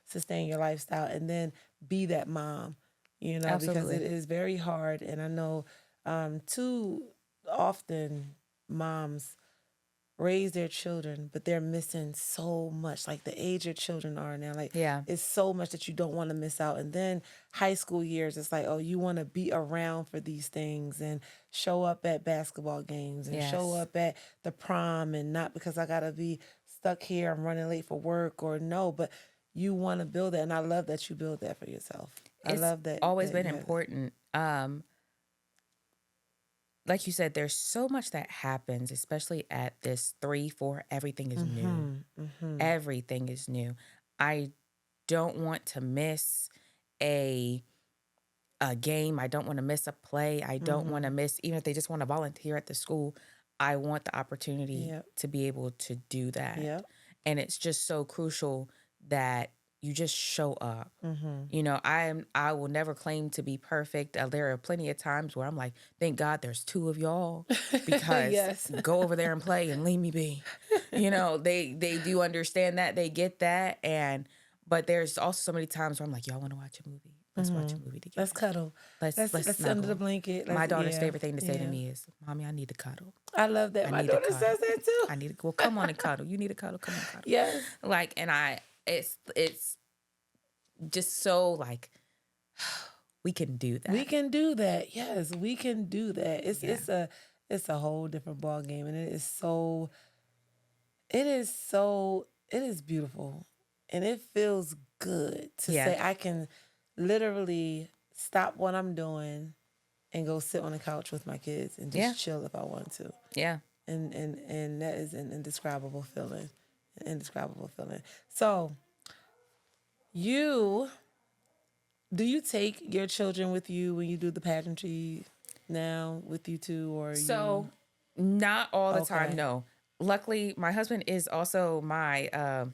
[SPEAKER 1] sustain your lifestyle and then be that mom, because it is very hard. And I know too often moms raise their children, but they're missing so much, like the age your children are now. Like, it's so much that you don't want to miss out. And then high school years, it's like, oh, you want to be around for these things and show up at basketball games and show up at the prom, and not because I got to be stuck here, I'm running late for work, or no, but you want to build that. And I love that you build that for yourself. I love that.
[SPEAKER 2] It's always been important. Like you said, there's so much that happens, especially at this 3, 4, everything is new. Everything is new. I don't want to miss a game. I don't want to miss a play. I don't want to miss, even if they just want to volunteer at the school, I want the opportunity to be able to do that. And it's just so crucial that you just show up. I will never claim to be perfect. There are plenty of times where I'm like, thank God there's 2 of y'all, because go over there and play and leave me be. They do understand that, they get that, but there's also so many times where I'm like, y'all want to watch a movie? Let's watch a movie together.
[SPEAKER 1] Let's cuddle.
[SPEAKER 2] Let's
[SPEAKER 1] under the blanket.
[SPEAKER 2] My daughter's favorite thing to say to me is, "Mommy, I need to cuddle."
[SPEAKER 1] I love that. My daughter says that too.
[SPEAKER 2] I need to. Well, come on and cuddle. You need to cuddle. Come on, cuddle.
[SPEAKER 1] Yes.
[SPEAKER 2] It's just so like we can do that.
[SPEAKER 1] We can do that. Yes, we can do that. It's a whole different ball game, and it is beautiful, and it feels good to say I can literally stop what I'm doing and go sit on the couch with my kids and just chill if I want to.
[SPEAKER 2] Yeah.
[SPEAKER 1] And that is an indescribable feeling. So, do you take your children with you when you do the pageantry now with you too, or
[SPEAKER 2] so not all the time? No. Luckily, my husband is also my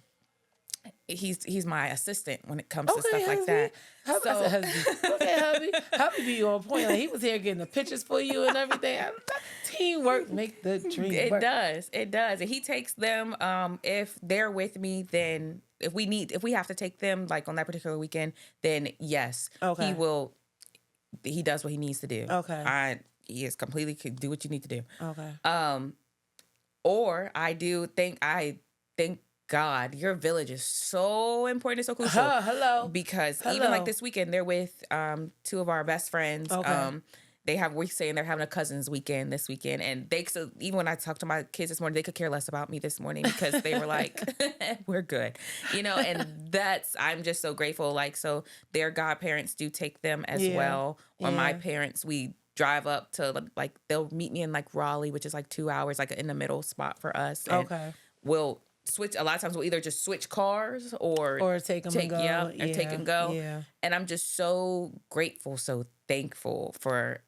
[SPEAKER 2] he's my assistant when it comes to stuff like that. Hubby
[SPEAKER 1] be on point. Like, he was here getting the pictures for you and everything. Teamwork make the dream work.
[SPEAKER 2] It does. And he takes them. If they're with me, then if we have to take them like on that particular weekend, then yes, he will. He does what he needs to do. He is completely do what you need to do. Or I think God, your village is so important. It's so crucial.
[SPEAKER 1] Hello.
[SPEAKER 2] Because even like this weekend, they're with 2 of our best friends. We're saying they're having a cousins weekend this weekend. And even when I talked to my kids this morning, they could care less about me this morning because they were like, we're good. And I'm just so grateful. Like, so their godparents do take them as well. Or my parents, we drive up to like, they'll meet me in like Raleigh, which is like 2 hours, like in the middle spot for us. And we'll switch. A lot of times we'll either just switch cars or
[SPEAKER 1] take them and go.
[SPEAKER 2] Take and go. And I'm just so grateful, so thankful for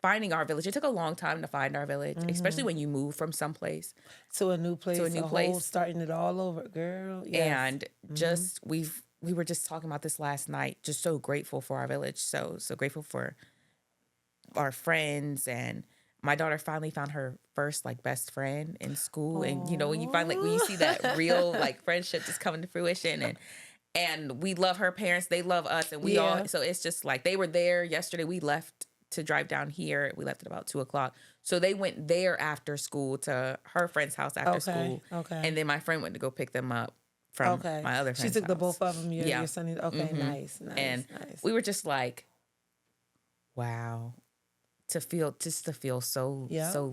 [SPEAKER 2] finding our village. It took a long time to find our village, especially when you move from someplace
[SPEAKER 1] to a new place, starting it all over, girl. Yes.
[SPEAKER 2] And just we were just talking about this last night. Just so grateful for our village. So grateful for our friends, and my daughter finally found her first like best friend in school. And when you see that real like friendship just coming to fruition, And we love her parents. They love us. And we all, so it's just like they were there yesterday. We left to drive down here. We left at about 2:00. So they went there after school to her friend's house after school.
[SPEAKER 1] Okay.
[SPEAKER 2] And then my friend went to go pick them up from my other friend's
[SPEAKER 1] She took
[SPEAKER 2] house.
[SPEAKER 1] the both of them, your son. Okay, nice.
[SPEAKER 2] And we were just like, wow. To feel so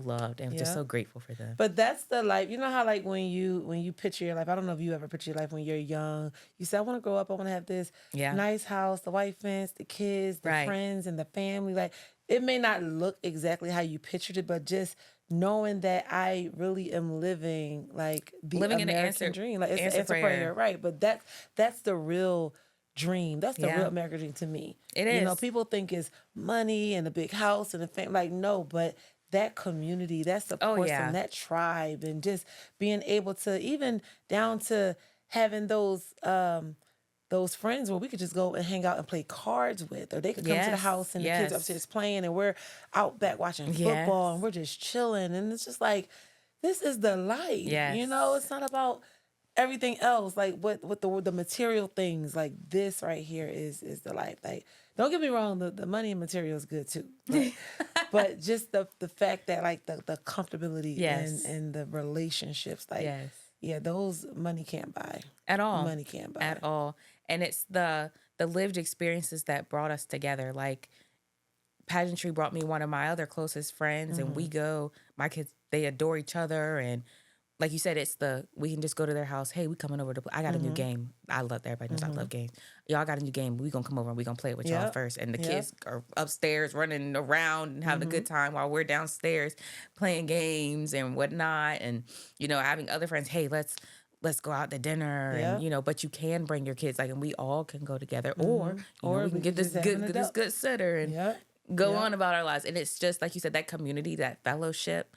[SPEAKER 2] loved and just so grateful for them.
[SPEAKER 1] But that's the life. You know how like when you picture your life, I don't know if you ever picture your life when you're young. You say, I want to grow up, I want to have this nice house, the white fence, the kids, the friends, and the family. Like it may not look exactly how you pictured it, but just knowing that I really am living like the American dream. Like it's an answer prayer, right? But that's the real dream. That's the real American dream to me.
[SPEAKER 2] It is.
[SPEAKER 1] You know, people think it's money and a big house and a family. Like, no, but that community, that support system, that tribe, and just being able to, even down to having those friends where we could just go and hang out and play cards with, or they could come to the house and the kids upstairs playing, and we're out back watching football and we're just chilling. And it's just like, this is the life.
[SPEAKER 2] Yes.
[SPEAKER 1] You know, it's not about everything else, like what the material things, like this right here is the life. Like, don't get me wrong, the money and material is good too, but just the fact that like the comfortability and the relationships, like those money can't buy
[SPEAKER 2] at all.
[SPEAKER 1] Money can't buy
[SPEAKER 2] at all. And it's the lived experiences that brought us together. Like pageantry brought me one of my other closest friends, and we go. My kids, they adore each other, and like you said, we can just go to their house. Hey, we coming over to play. I got a new game. I love, everybody knows I love games. Y'all got a new game. We gonna come over and we gonna play it with y'all first. And the kids are upstairs running around and having a good time while we're downstairs playing games and whatnot. And, you know, having other friends, hey, let's go out to dinner. And, but you can bring your kids, like, and we all can go together. Or we can get this good sitter and go on about our lives. And it's just, like you said, that community, that fellowship,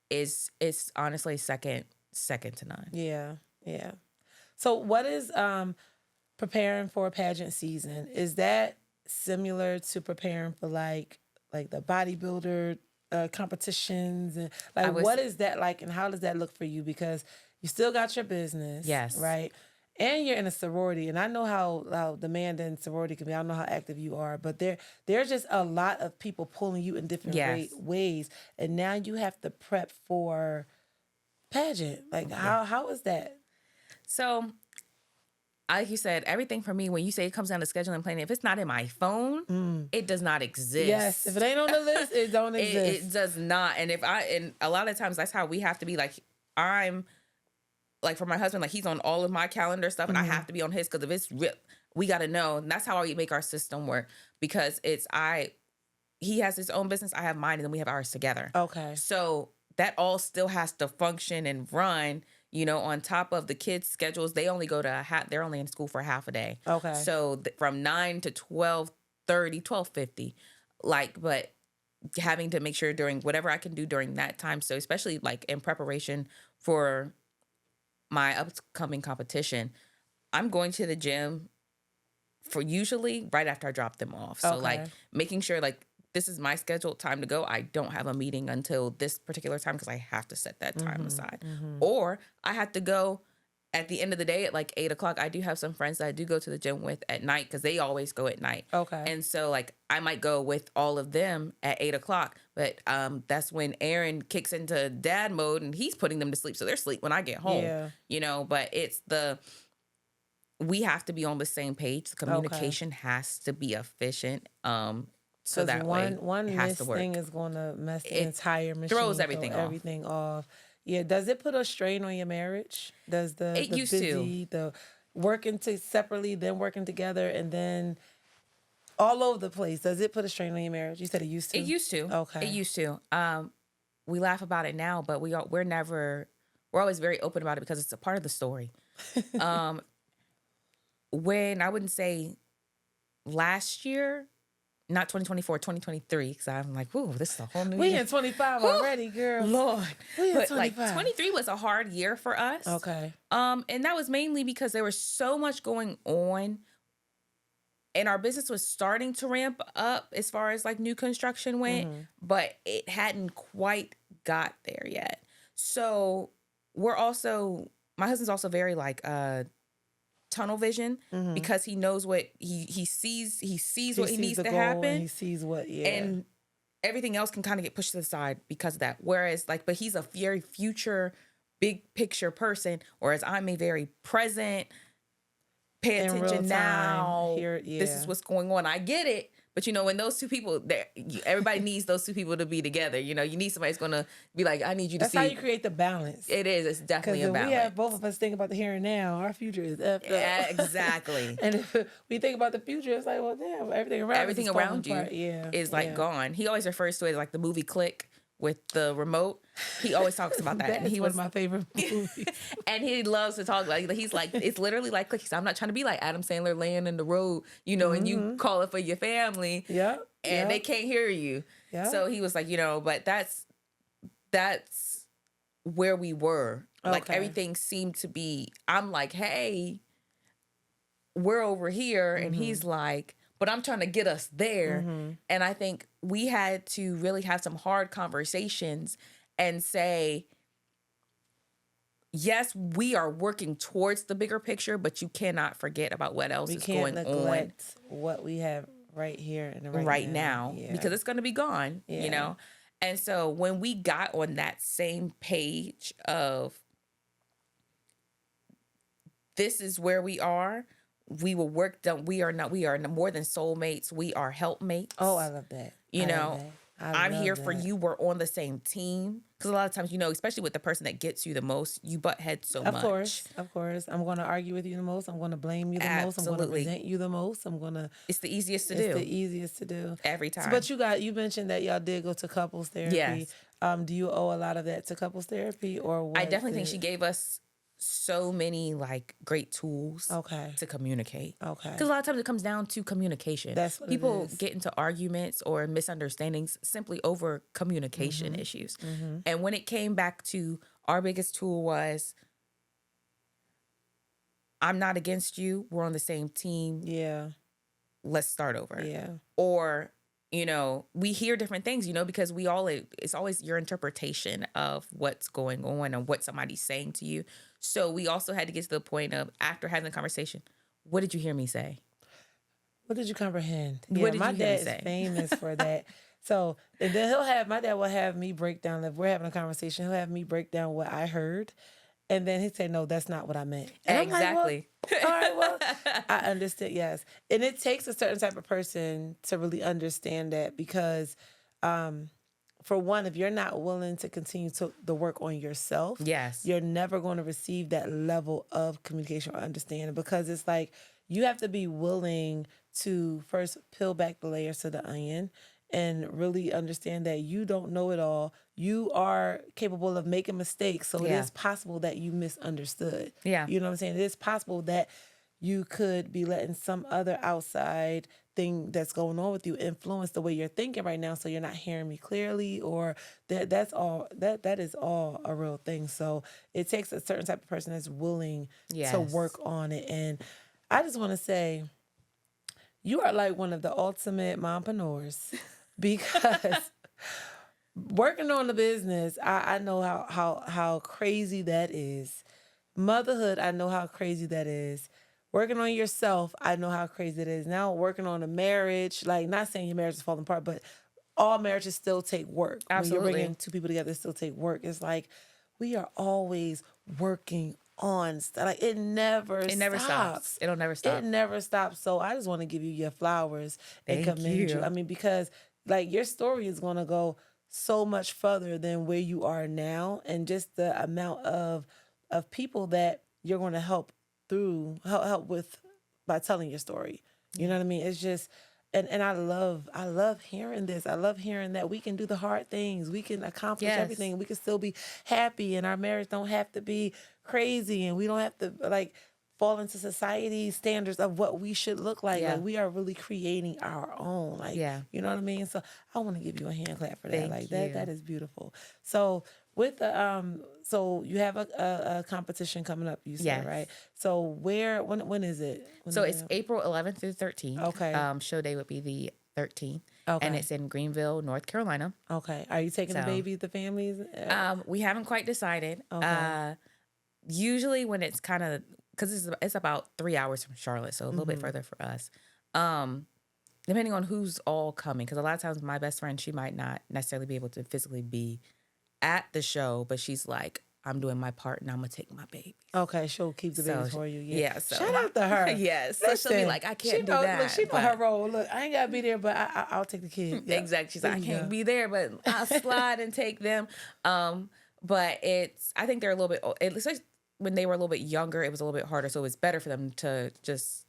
[SPEAKER 2] it's honestly second to none. Yeah.
[SPEAKER 1] So what is preparing for a pageant season? Is that similar to preparing for like the bodybuilder competitions, and like what is that like, and how does that look for you? Because you still got your business, right? And you're in a sorority, and I know how demanding sorority can be. I don't know how active you are, but there's just a lot of people pulling you in different ways, and now you have to prep for pageant. Like how is that?
[SPEAKER 2] So, like you said, everything for me, when you say it comes down to scheduling and planning, if it's not in my phone, it does not exist.
[SPEAKER 1] Yes, if it ain't on the list, it don't exist.
[SPEAKER 2] It does not. And and a lot of times that's how we have to be. Like I'm. Like for my husband, like he's on all of my calendar stuff, and I have to be on his, because if it's real, we got to know. And that's how we make our system work, because he has his own business, I have mine, and then we have ours together.
[SPEAKER 1] Okay.
[SPEAKER 2] So that all still has to function and run, on top of the kids' schedules. They only go to they're only in school for half a day.
[SPEAKER 1] Okay.
[SPEAKER 2] So from 9 to 12:30, 12:50, but having to make sure during whatever I can do during that time. So especially like in preparation for my upcoming competition, I'm going to the gym for usually right after I drop them off. So like making sure like this is my scheduled time to go. I don't have a meeting until this particular time, because I have to set that time aside. Or I have to go at the end of the day at like 8:00. I do have some friends that I do go to the gym with at night, because they always go at night.
[SPEAKER 1] Okay.
[SPEAKER 2] And so like I might go with all of them at 8:00, but that's when Aaron kicks into dad mode and he's putting them to sleep. So they're asleep when I get home, but it's we have to be on the same page. The communication has to be efficient. So that
[SPEAKER 1] one
[SPEAKER 2] has to work.
[SPEAKER 1] thing is going to mess the entire machine.
[SPEAKER 2] Throws everything off.
[SPEAKER 1] Yeah. Does it put a strain on your marriage? Does the working separately, then working together, and then all over the place, does it put a strain on your marriage? You said it used to?
[SPEAKER 2] It used to.
[SPEAKER 1] Okay.
[SPEAKER 2] It used to. We laugh about it now, but we're always very open about it, because it's a part of the story. When I wouldn't say last year, not 2024, 2023, because I'm like, ooh, this is a whole new year.
[SPEAKER 1] We in 25 already, girl.
[SPEAKER 2] Lord.
[SPEAKER 1] We in
[SPEAKER 2] But
[SPEAKER 1] 25.
[SPEAKER 2] like 23 was a hard year for us.
[SPEAKER 1] Okay.
[SPEAKER 2] And that was mainly because there was so much going on, and our business was starting to ramp up as far as like new construction went, but it hadn't quite got there yet. So my husband's also very like tunnel vision because he knows what he sees what he needs
[SPEAKER 1] the
[SPEAKER 2] to
[SPEAKER 1] goal
[SPEAKER 2] happen,
[SPEAKER 1] and he sees what
[SPEAKER 2] and everything else can kind of get pushed to the side because of that. Whereas but he's a very future, big picture person, whereas I'm a very present, pay
[SPEAKER 1] in real
[SPEAKER 2] attention
[SPEAKER 1] time,
[SPEAKER 2] now.
[SPEAKER 1] here,
[SPEAKER 2] This is what's going on. I get it. But, when those two people, everybody needs those two people to be together. You need somebody who's going to be like, I need you to see.
[SPEAKER 1] That's how you create the balance.
[SPEAKER 2] It is. It's definitely a
[SPEAKER 1] Because if
[SPEAKER 2] balance.
[SPEAKER 1] we have both of us think about the here and now, our future is effed up.
[SPEAKER 2] Exactly.
[SPEAKER 1] And if we think about the future, it's like, well, damn, everything around you
[SPEAKER 2] is like gone. He always refers to it as like the movie Click with the remote. He always talks about that.
[SPEAKER 1] And he was my favorite movie.
[SPEAKER 2] And he loves to talk like he's like, it's literally like Click. He said, I'm not trying to be like Adam Sandler laying in the road, and you call it for your family.
[SPEAKER 1] Yeah.
[SPEAKER 2] And they can't hear you. Yeah. So he was like, but that's where we were. Okay. Like everything seemed to be, I'm like, hey, we're over here. And he's like, but I'm trying to get us there. And I think we had to really have some hard conversations and say, yes, we are working towards the bigger picture, but you cannot forget about what else is going on. We can't neglect
[SPEAKER 1] what we have right here and
[SPEAKER 2] right now because it's going to be gone, And so when we got on that same page of this is where we are, we will work done. We are more than soulmates. We are helpmates.
[SPEAKER 1] Oh, I love that.
[SPEAKER 2] I'm here for you. We're on the same team. Because a lot of times, especially with the person that gets you the most, you butt heads so much.
[SPEAKER 1] Of course. I'm going to argue with you the most. I'm going to blame you the most. I'm going to resent you the most.
[SPEAKER 2] It's the easiest to do. Every time.
[SPEAKER 1] So, but you mentioned that y'all did go to couples therapy.
[SPEAKER 2] Yes.
[SPEAKER 1] Do you owe a lot of that to couples therapy or what?
[SPEAKER 2] I definitely think she gave us so many great tools to communicate. Okay. Because a lot of times it comes down to communication.
[SPEAKER 1] That's what
[SPEAKER 2] people get into arguments or misunderstandings simply over communication issues. And when it came back to our biggest tool was, I'm not against you. We're on the same team.
[SPEAKER 1] Yeah.
[SPEAKER 2] Let's start over.
[SPEAKER 1] Yeah.
[SPEAKER 2] Or, we hear different things, because it's always your interpretation of what's going on and what somebody's saying to you. So we also had to get to the point of, after having the conversation, what did you hear me say?
[SPEAKER 1] What did you comprehend?
[SPEAKER 2] What did
[SPEAKER 1] my
[SPEAKER 2] you hear
[SPEAKER 1] dad
[SPEAKER 2] me say?
[SPEAKER 1] is famous for that. So and then my dad will have me break down, if we're having a conversation, he'll have me break down what I heard. And then he'd say, no, that's not what I meant. And
[SPEAKER 2] exactly.
[SPEAKER 1] I'm like, well, all right, well, I understand, yes. And it takes a certain type of person to really understand that because, for one, if you're not willing to continue the work on yourself,
[SPEAKER 2] yes,
[SPEAKER 1] you're never going to receive that level of communication or understanding because it's like you have to be willing to first peel back the layers to the onion and really understand that you don't know it all. You are capable of making mistakes. So it is possible that you misunderstood.
[SPEAKER 2] Yeah.
[SPEAKER 1] You know what I'm saying? It is possible that you could be letting some other outside thing that's going on with you influence the way you're thinking right now. So you're not hearing me clearly, or that is all a real thing. So it takes a certain type of person that's willing to work on it. And I just want to say, you are like one of the ultimate mompreneurs because working on the business, I know how crazy that is. Motherhood, I know how crazy that is. Working on yourself, I know how crazy it is. Now working on a marriage, not saying your marriage is falling apart, but all marriages still take work.
[SPEAKER 2] Absolutely.
[SPEAKER 1] When you're bringing two people together, it still take work. It's like we are always working on stuff. It never stops.
[SPEAKER 2] It'll never stop.
[SPEAKER 1] It never stops. So I just want to give you your flowers and commend you. I mean, because your story is going to go so much further than where you are now, and just the amount of people that you're going to help with by telling your story. You know what I mean? It's just, and I love hearing this. I love hearing that we can do the hard things. We can accomplish everything. We can still be happy, and our marriage don't have to be crazy, and we don't have to fall into society's standards of what we should look like.
[SPEAKER 2] Yeah.
[SPEAKER 1] We are really creating our own. You know what I mean? So I want to give you a hand clap for that.
[SPEAKER 2] Thank you.
[SPEAKER 1] That is beautiful. So with the so you have a competition coming up, you said, right? So when is it?
[SPEAKER 2] It's April 11th through 13th.
[SPEAKER 1] Okay.
[SPEAKER 2] Show day would be the 13th.
[SPEAKER 1] Okay.
[SPEAKER 2] And it's in Greenville, North Carolina.
[SPEAKER 1] Okay. Are you taking the babies, the families?
[SPEAKER 2] We haven't quite decided.
[SPEAKER 1] Okay.
[SPEAKER 2] Usually when it's because it's about 3 hours from Charlotte, so a little bit further for us. Depending on who's all coming, because a lot of times my best friend, she might not necessarily be able to physically be at the show, but she's like, I'm doing my part and I'm gonna take my baby.
[SPEAKER 1] Okay, she'll keep the babies for you.
[SPEAKER 2] Yeah. So
[SPEAKER 1] shout out to her.
[SPEAKER 2] Yes. So she'll be like, I can't do that.
[SPEAKER 1] Look, she know her role. Look, I ain't gotta be there, but I'll take the kid.
[SPEAKER 2] Yep. Exactly. She's like, I can't be there, but I'll slide and take them. But I think they're a little bit, at least when they were a little bit younger, it was a little bit harder. So it was better for them to just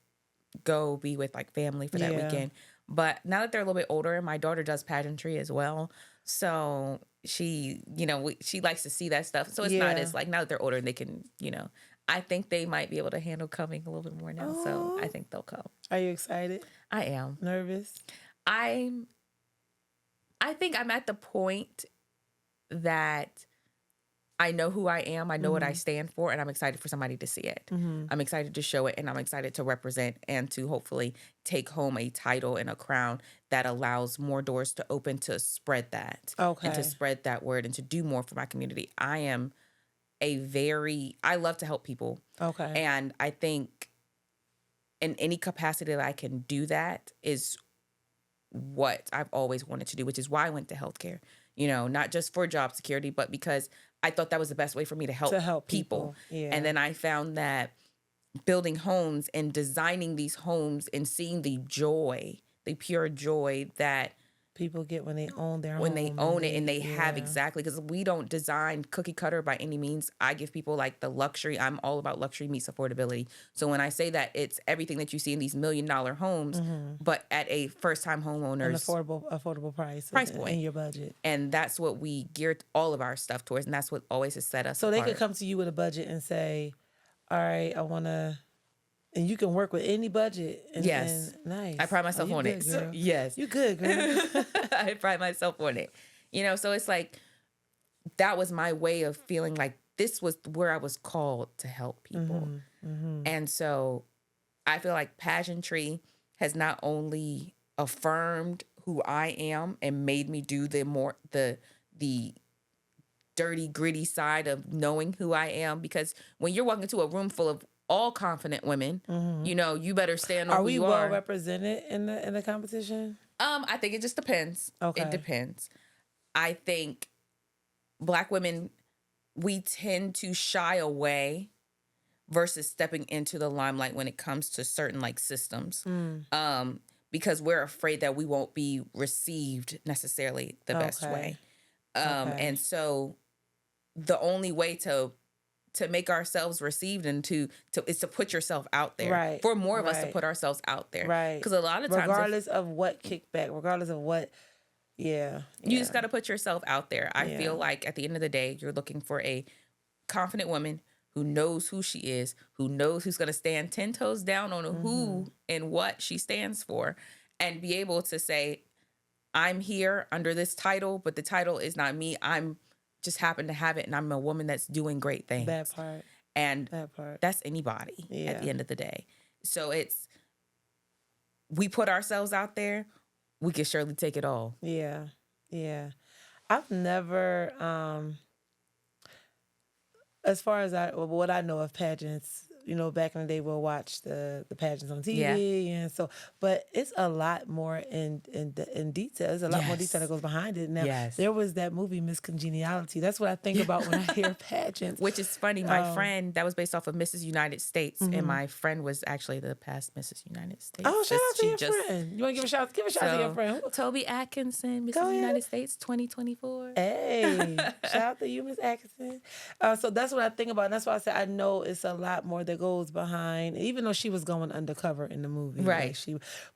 [SPEAKER 2] go be with like family for that weekend. But now that they're a little bit older, my daughter does pageantry as well. So she, she likes to see that stuff. So it's not as like, now that they're older and they can, I think they might be able to handle coming a little bit more now. So I think they'll come.
[SPEAKER 1] Are you excited?
[SPEAKER 2] I am.
[SPEAKER 1] Nervous?
[SPEAKER 2] I think I'm at the point that I know who I am. I know what I stand for, and I'm excited for somebody to see it. I'm excited to show it, and I'm excited to represent and to hopefully take home a title and a crown that allows more doors to open to spread that. And to spread that word and to do more for my community. I love to help people. Okay. And I think in any capacity that I can do that is what I've always wanted to do, which is why I went to healthcare. Not just for job security, but because I thought that was the best way for me to help people. Yeah. And then I found that building homes and designing these homes and seeing the joy, the pure joy that
[SPEAKER 1] people get when they own their home.
[SPEAKER 2] When they own it and they have exactly, because we don't design cookie cutter by any means. I give people like the luxury. I'm all about luxury meets affordability. So when I say that, it's everything that you see in these $1 million homes, but at a first time homeowner's
[SPEAKER 1] an affordable price point in your budget.
[SPEAKER 2] And that's what we geared all of our stuff towards. And that's what always has set us
[SPEAKER 1] so
[SPEAKER 2] apart.
[SPEAKER 1] They could come to you with a budget and say, all right, I want to. And you can work with any budget.
[SPEAKER 2] Yes.
[SPEAKER 1] And nice.
[SPEAKER 2] I pride myself on it. So, yes.
[SPEAKER 1] You good, girl.
[SPEAKER 2] I pride myself on it. So it's like, that was my way of feeling like this was where I was called to help people. And so I feel like pageantry has not only affirmed who I am and made me do the dirty, gritty side of knowing who I am. Because when you're walking into a room full of all confident women, you better stand on who you are.
[SPEAKER 1] Are we well represented in the competition?
[SPEAKER 2] I think it just depends.
[SPEAKER 1] Okay.
[SPEAKER 2] It depends. I think Black women, we tend to shy away versus stepping into the limelight when it comes to certain like systems. Because we're afraid that we won't be received necessarily the best way. And so the only way to make ourselves received and is to put yourself out there.
[SPEAKER 1] Right.
[SPEAKER 2] For more of us to put ourselves out there.
[SPEAKER 1] Right.
[SPEAKER 2] Because a lot of times,
[SPEAKER 1] regardless of what kickback, regardless of what, you
[SPEAKER 2] just got to put yourself out there. I feel like at the end of the day, you're looking for a confident woman who knows who she is, who knows who's going to stand 10 toes down on who and what she stands for, and be able to say, I'm here under this title, but the title is not me. I'm just happen to have it, and I'm a woman that's doing great things.
[SPEAKER 1] That part.
[SPEAKER 2] And that's anybody at the end of the day. So we put ourselves out there, we can surely take it all.
[SPEAKER 1] Yeah. Yeah. I've never, as far as what I know of pageants, back in the day, we'll watch the pageants on TV, and so, but it's a lot more in detail. There's a lot more detail that goes behind it. Now, there was that movie, Miss Congeniality. That's what I think about when I hear pageants.
[SPEAKER 2] Which is funny. My friend, that was based off of Mrs. United States, and my friend was actually the past Mrs. United States.
[SPEAKER 1] Oh, shout out to your friend. You want to give a shout? Give a shout to your friend.
[SPEAKER 2] Toby Atkinson, Mrs. United States 2024.
[SPEAKER 1] Hey, shout out to you, Miss Atkinson. So that's what I think about. And that's why I said I know it's a lot more that goes behind, even though she was going undercover in the movie,
[SPEAKER 2] right?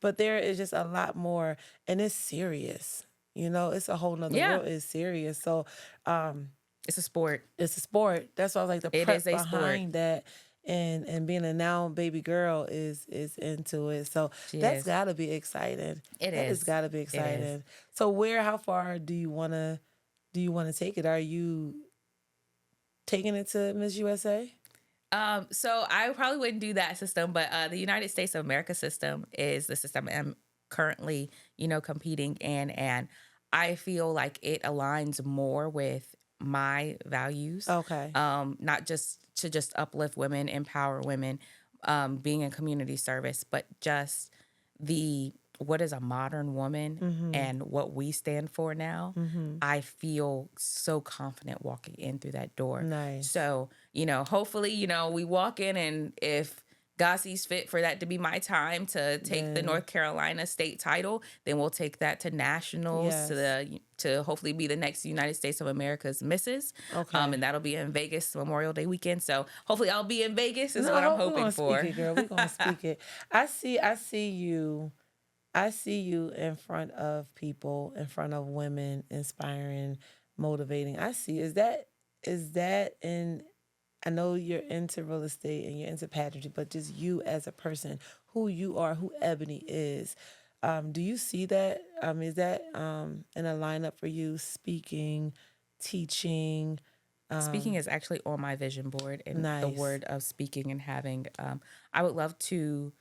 [SPEAKER 1] But there is just a lot more, and it's serious. It's a whole nother world. It's serious. So,
[SPEAKER 2] it's a sport.
[SPEAKER 1] It's a sport. That's why I was like the prep behind that, and being a now baby girl is into it. So that's got to be exciting. That has got to be exciting. So how far do you want to take it? Are you taking it to Miss USA?
[SPEAKER 2] So I probably wouldn't do that system, but the United States of America system is the system I'm currently, competing in, and I feel like it aligns more with my values.
[SPEAKER 1] Okay.
[SPEAKER 2] Not just to just uplift women, empower women, being in community service, but just the what is a modern woman and what we stand for now. I feel so confident walking in through that door.
[SPEAKER 1] Nice.
[SPEAKER 2] So, hopefully, we walk in, and if God sees fit for that to be my time to take the North Carolina state title, then we'll take that to nationals,
[SPEAKER 1] Yes.
[SPEAKER 2] to hopefully be the next United States of America's Misses.
[SPEAKER 1] Okay.
[SPEAKER 2] And that'll be in Vegas Memorial Day weekend. So hopefully I'll be in Vegas is
[SPEAKER 1] No,
[SPEAKER 2] what I'm
[SPEAKER 1] we're
[SPEAKER 2] hoping
[SPEAKER 1] gonna
[SPEAKER 2] for.
[SPEAKER 1] speak it, girl. We're gonna speak it. I see you. I see you in front of people, in front of women, inspiring, motivating. I see. Is that in? I know you're into real estate and you're into pageantry, but just you as a person, who you are, who Ebonee is. Do you see that? Is that in a lineup for you? Speaking, teaching.
[SPEAKER 2] Speaking is actually on my vision board, and the
[SPEAKER 1] Nice.
[SPEAKER 2] word of speaking and having. I would love to.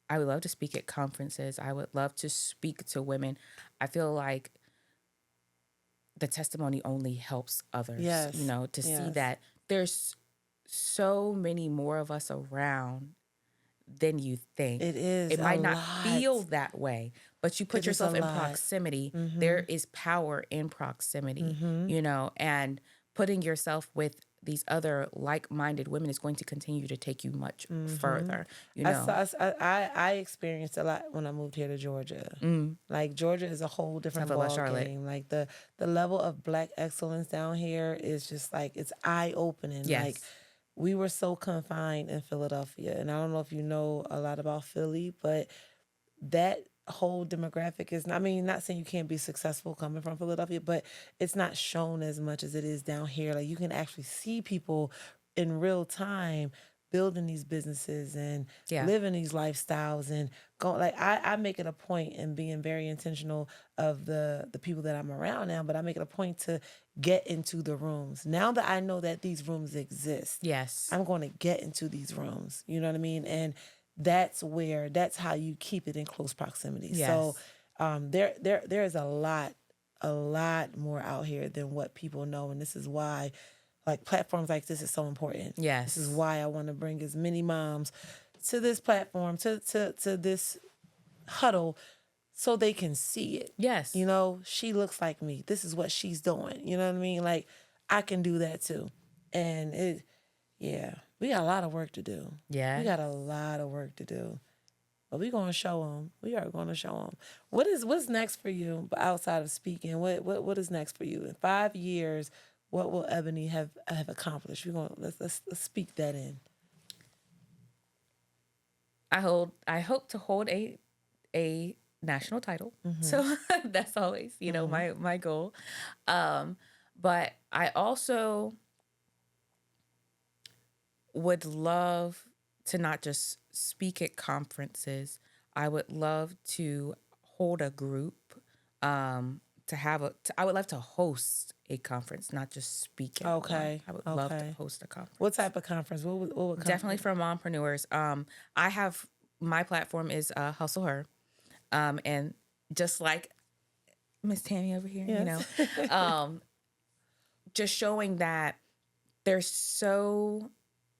[SPEAKER 2] I would love to speak at conferences. I would love to speak to women. I feel like the testimony only helps others.
[SPEAKER 1] Yes.
[SPEAKER 2] To see that there's so many more of us around than you think.
[SPEAKER 1] It is.
[SPEAKER 2] It might
[SPEAKER 1] a
[SPEAKER 2] not
[SPEAKER 1] lot.
[SPEAKER 2] feel that way, but you put
[SPEAKER 1] It is
[SPEAKER 2] yourself
[SPEAKER 1] a
[SPEAKER 2] in
[SPEAKER 1] lot.
[SPEAKER 2] proximity. There is power in proximity, and putting yourself with these other like-minded women is going to continue to take you much further.
[SPEAKER 1] I experienced a lot when I moved here to Georgia. Like Georgia is a whole different
[SPEAKER 2] Tell about
[SPEAKER 1] ball
[SPEAKER 2] Charlotte.
[SPEAKER 1] game. Like the level of Black excellence down here is just like it's eye opening.
[SPEAKER 2] Yes.
[SPEAKER 1] Like we were so confined in Philadelphia, and I don't know if you know a lot about Philly, but that whole demographic is, I mean, not saying you can't be successful coming from Philadelphia, but it's not shown as much as it is down here. Like you can actually see people in real time building these businesses and living these lifestyles and going. Like I make it a point in being very intentional of the people that I'm around now, but I make it a point to get into the rooms. Now that I know that these rooms exist,
[SPEAKER 2] Yes.
[SPEAKER 1] I'm going to get into these rooms. You know what I mean? And that's how you keep it in close proximity.
[SPEAKER 2] Yes.
[SPEAKER 1] So there is a lot more out here than what people know. And this is why like platforms like this is so important.
[SPEAKER 2] Yes.
[SPEAKER 1] This is why I want to bring as many moms to this platform, to this huddle, so they can see it.
[SPEAKER 2] Yes.
[SPEAKER 1] She looks like me. This is what she's doing. You know what I mean? Like I can do that too. And we got a lot of work to do.
[SPEAKER 2] Yeah.
[SPEAKER 1] We got a lot of work to do. But we're going to show them. We are going to show them. What's next for you outside of speaking? What is next for you? In 5 years, what will Ebonee have accomplished? Let's speak that in.
[SPEAKER 2] I hope to hold a national title. So that's always, my goal. But I also would love to not just speak at conferences. I would love to hold a group. I would love to host a conference, not just speak at one. I would love to host a conference.
[SPEAKER 1] What type of conference? What would conference?
[SPEAKER 2] Definitely for mompreneurs. I have my platform is Hustle Her, and just like Miss Tammy over here,
[SPEAKER 1] Yes.
[SPEAKER 2] just showing that there's so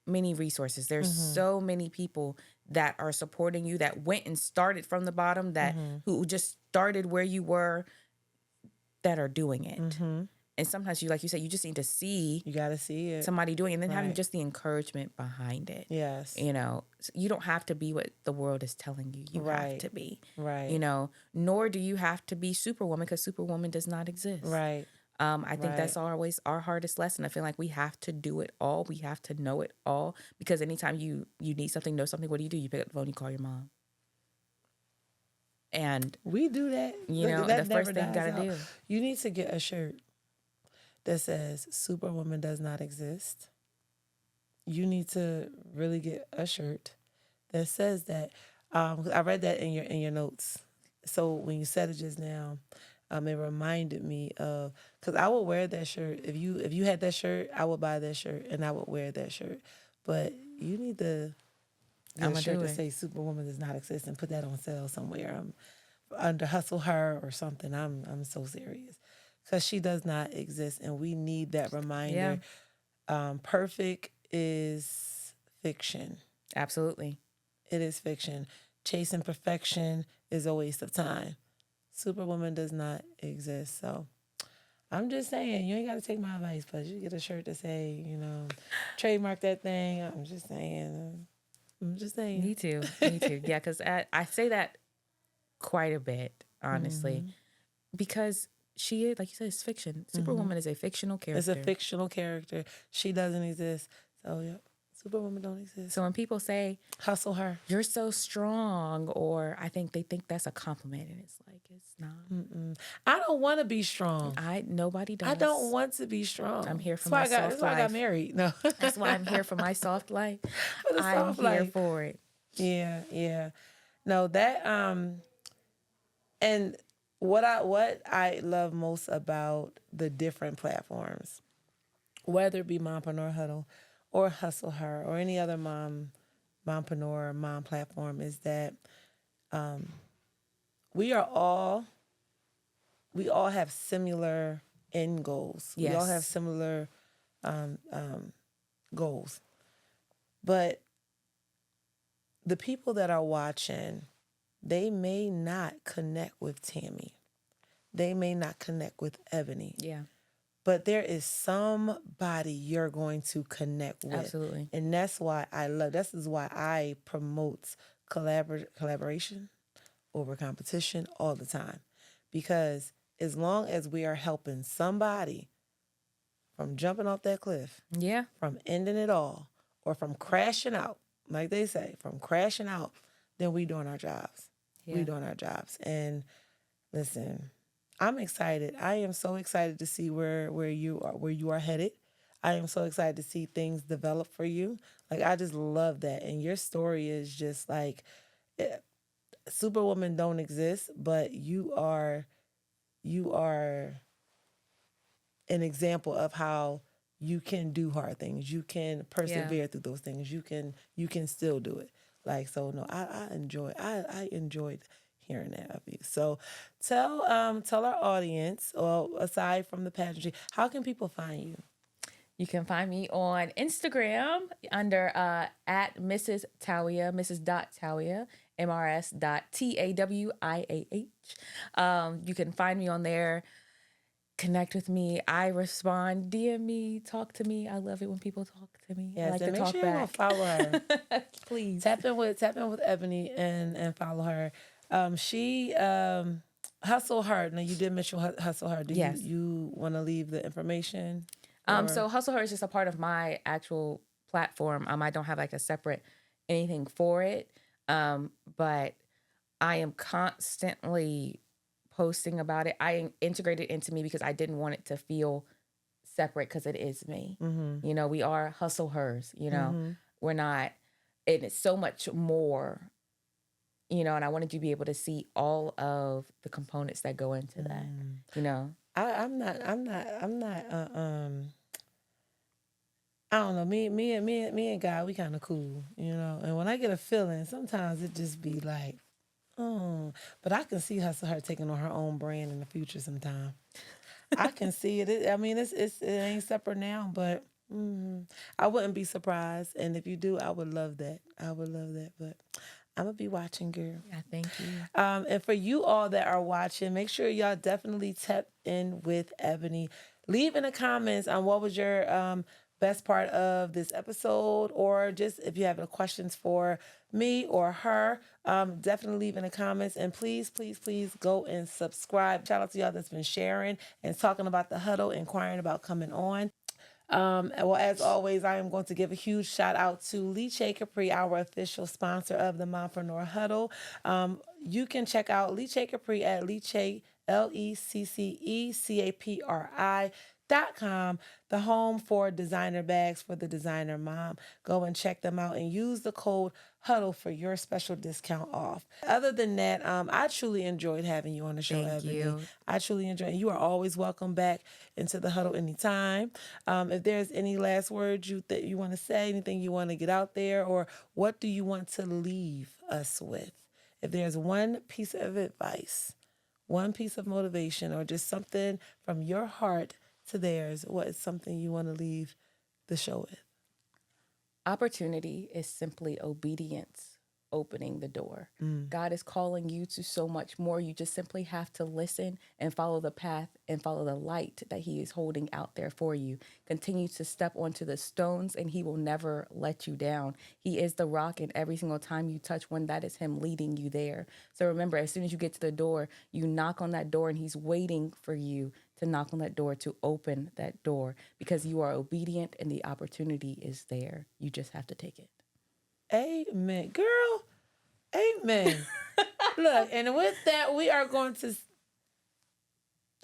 [SPEAKER 2] many resources. There's so many people that are supporting you that went and started from the bottom, that who just started where you were, that are doing it. And sometimes like you said, you just need to see.
[SPEAKER 1] You got to see it.
[SPEAKER 2] Somebody doing it, and then having just the encouragement behind it.
[SPEAKER 1] Yes.
[SPEAKER 2] You don't have to be what the world is telling you. You have to be.
[SPEAKER 1] Right.
[SPEAKER 2] Nor do you have to be Superwoman, because Superwoman does not exist.
[SPEAKER 1] Right.
[SPEAKER 2] I think that's always our hardest lesson. I feel like we have to do it all. We have to know it all, because anytime you need something, know something, what do? You pick up the phone, you call your mom. And
[SPEAKER 1] we do that.
[SPEAKER 2] The first thing you got to do.
[SPEAKER 1] You need to get a shirt that says Superwoman does not exist. You need to really get a shirt that says that. I read that in your notes. So when you said it just now, it reminded me of, because I would wear that shirt. If you had that shirt, I would buy that shirt and I would wear that shirt. But you need to get a shirt that says Superwoman does not exist and put that on sale somewhere. Under Hustle Her or something. I'm so serious. because she does not exist, and we need that
[SPEAKER 2] Yeah,
[SPEAKER 1] reminder. Perfect is fiction.
[SPEAKER 2] absolutely.
[SPEAKER 1] It is fiction. Chasing perfection is a waste of time. Superwoman does not exist. So I'm just saying, you ain't got to take my advice, but you get a shirt to say, trademark that thing. I'm just saying. I'm just saying.
[SPEAKER 2] Me too. Me too. Yeah, because I say that quite a bit, honestly, because she is, like you said, it's fiction. Superwoman is a fictional
[SPEAKER 1] It's a
[SPEAKER 2] character.
[SPEAKER 1] fictional character. She doesn't exist. So, yep. Superwoman don't exist.
[SPEAKER 2] So when people say,
[SPEAKER 1] Hustle her.
[SPEAKER 2] you're so strong, or I think they think that's a compliment, and it's like, it's not.
[SPEAKER 1] I don't want to be strong.
[SPEAKER 2] Nobody does.
[SPEAKER 1] I don't want to be strong.
[SPEAKER 2] I'm here for
[SPEAKER 1] That's
[SPEAKER 2] my
[SPEAKER 1] why
[SPEAKER 2] soft
[SPEAKER 1] I got
[SPEAKER 2] life.
[SPEAKER 1] married. No.
[SPEAKER 2] That's why I'm here for my soft life.
[SPEAKER 1] For the
[SPEAKER 2] I'm
[SPEAKER 1] soft
[SPEAKER 2] here
[SPEAKER 1] life.
[SPEAKER 2] for it.
[SPEAKER 1] Yeah. No, that and what I love most about the different platforms, whether it be Mompreneur Huddle or Hustle Her or any other mompreneur mom platform, is that we all have similar end goals.
[SPEAKER 2] Yes.
[SPEAKER 1] We all have similar goals. But the people that are watching, they may not connect with Tammy. They may not connect with Ebonee.
[SPEAKER 2] Yeah.
[SPEAKER 1] But there is somebody you're going to connect with.
[SPEAKER 2] Absolutely.
[SPEAKER 1] And that's why this is why I promote collaboration over competition all the time. Because as long as we are helping somebody from jumping off that cliff,
[SPEAKER 2] Yeah.
[SPEAKER 1] from ending it all, or from crashing out, like they say, from crashing out, then we doing our jobs.
[SPEAKER 2] Yeah.
[SPEAKER 1] We doing our jobs. And listen, I'm excited. I am so excited to see where you are headed. I am so excited to see things develop for you. Like, I just love that. And your story is just like, Superwoman don't exist, but you are an example of how you can do hard things. You can persevere through those things. You can still do it. Like, so no, I enjoyed hearing that of you. So tell our audience, or aside from the pageantry, how can people find you?
[SPEAKER 2] You can find me on Instagram under at Mrs. Tawiah, Mrs.Tawiah, MRS.TAWIAH. You can find me on there. Connect with me. I respond. DM me. Talk to me. I love it when people talk to me.
[SPEAKER 1] Yes,
[SPEAKER 2] I like
[SPEAKER 1] and
[SPEAKER 2] to
[SPEAKER 1] make
[SPEAKER 2] talk
[SPEAKER 1] sure
[SPEAKER 2] back.
[SPEAKER 1] you follow her.
[SPEAKER 2] Please.
[SPEAKER 1] Tap in with Ebonee and follow her. She Hustle Her. Now, you did mention Hustle Her. Do
[SPEAKER 2] Yes.
[SPEAKER 1] you want to leave the information?
[SPEAKER 2] So Hustle Her is just a part of my actual platform. I don't have like a separate anything for it. But I am constantly posting about it. I integrate it into me because I didn't want it to feel separate, because it is me.
[SPEAKER 1] Mm-hmm.
[SPEAKER 2] We are Hustle Hers,
[SPEAKER 1] Mm-hmm.
[SPEAKER 2] we're not, and it's so much more, and I wanted you to be able to see all of the components that go into that,
[SPEAKER 1] I'm not I don't know, me and God, we kind of cool, and when I get a feeling, sometimes it just be like, but I can see Hustle Her taking on her own brand in the future sometime. I can see it. It ain't separate now, but I wouldn't be surprised. And if you do, I would love that. But I'm gonna be watching, girl.
[SPEAKER 2] Yeah, thank you.
[SPEAKER 1] And for you all that are watching, make sure y'all definitely tap in with Ebonee. Leave in the comments on what was your best part of this episode, or just if you have any questions for me or her, definitely leave in the comments. And please go and subscribe. Shout out to y'all that's been sharing and talking about the Huddle, inquiring about coming on. Well, as always, I am going to give a huge shout out to Lecce Capri, our official sponsor of the Mompreneur Huddle. You can check out Lecce Capri at Lecce, LECCECAPRI.com, the home for designer bags for the designer mom. Go and check them out and use the code Huddle for your special discount off. Other than that, I truly enjoyed having you on the show,
[SPEAKER 2] Thank
[SPEAKER 1] Ebonee.
[SPEAKER 2] you.
[SPEAKER 1] I truly enjoyed it. You are always welcome back into the Huddle anytime. If there's any last words that you want to say, anything you want to get out there, or what do you want to leave us with? If there's one piece of advice, one piece of motivation or just something from your heart to theirs, what is something you want to leave the show with?
[SPEAKER 2] Opportunity is simply obedience opening the door. God is calling you to so much more. You just simply have to listen and follow the path and follow the light that he is holding out there for you. Continue to step onto the stones and he will never let you down. He is the rock, and every single time you touch one, that is him leading you there. So remember, as soon as you get to the door, you knock on that door and he's waiting for you to knock on that door, to open that door, because you are obedient and the opportunity is there. You just have to take it.
[SPEAKER 1] Amen. Girl, amen. Look, and with that, we are going to...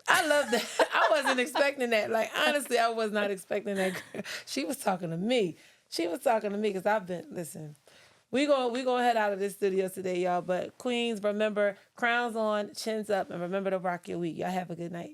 [SPEAKER 1] I love that. I wasn't expecting that. Like, honestly, I was not expecting that. Girl. She was talking to me. She was talking to me because I've been... Listen, we gonna head out of this studio today, y'all. But queens, remember, crowns on, chins up, and remember to rock your week. Y'all have a good night.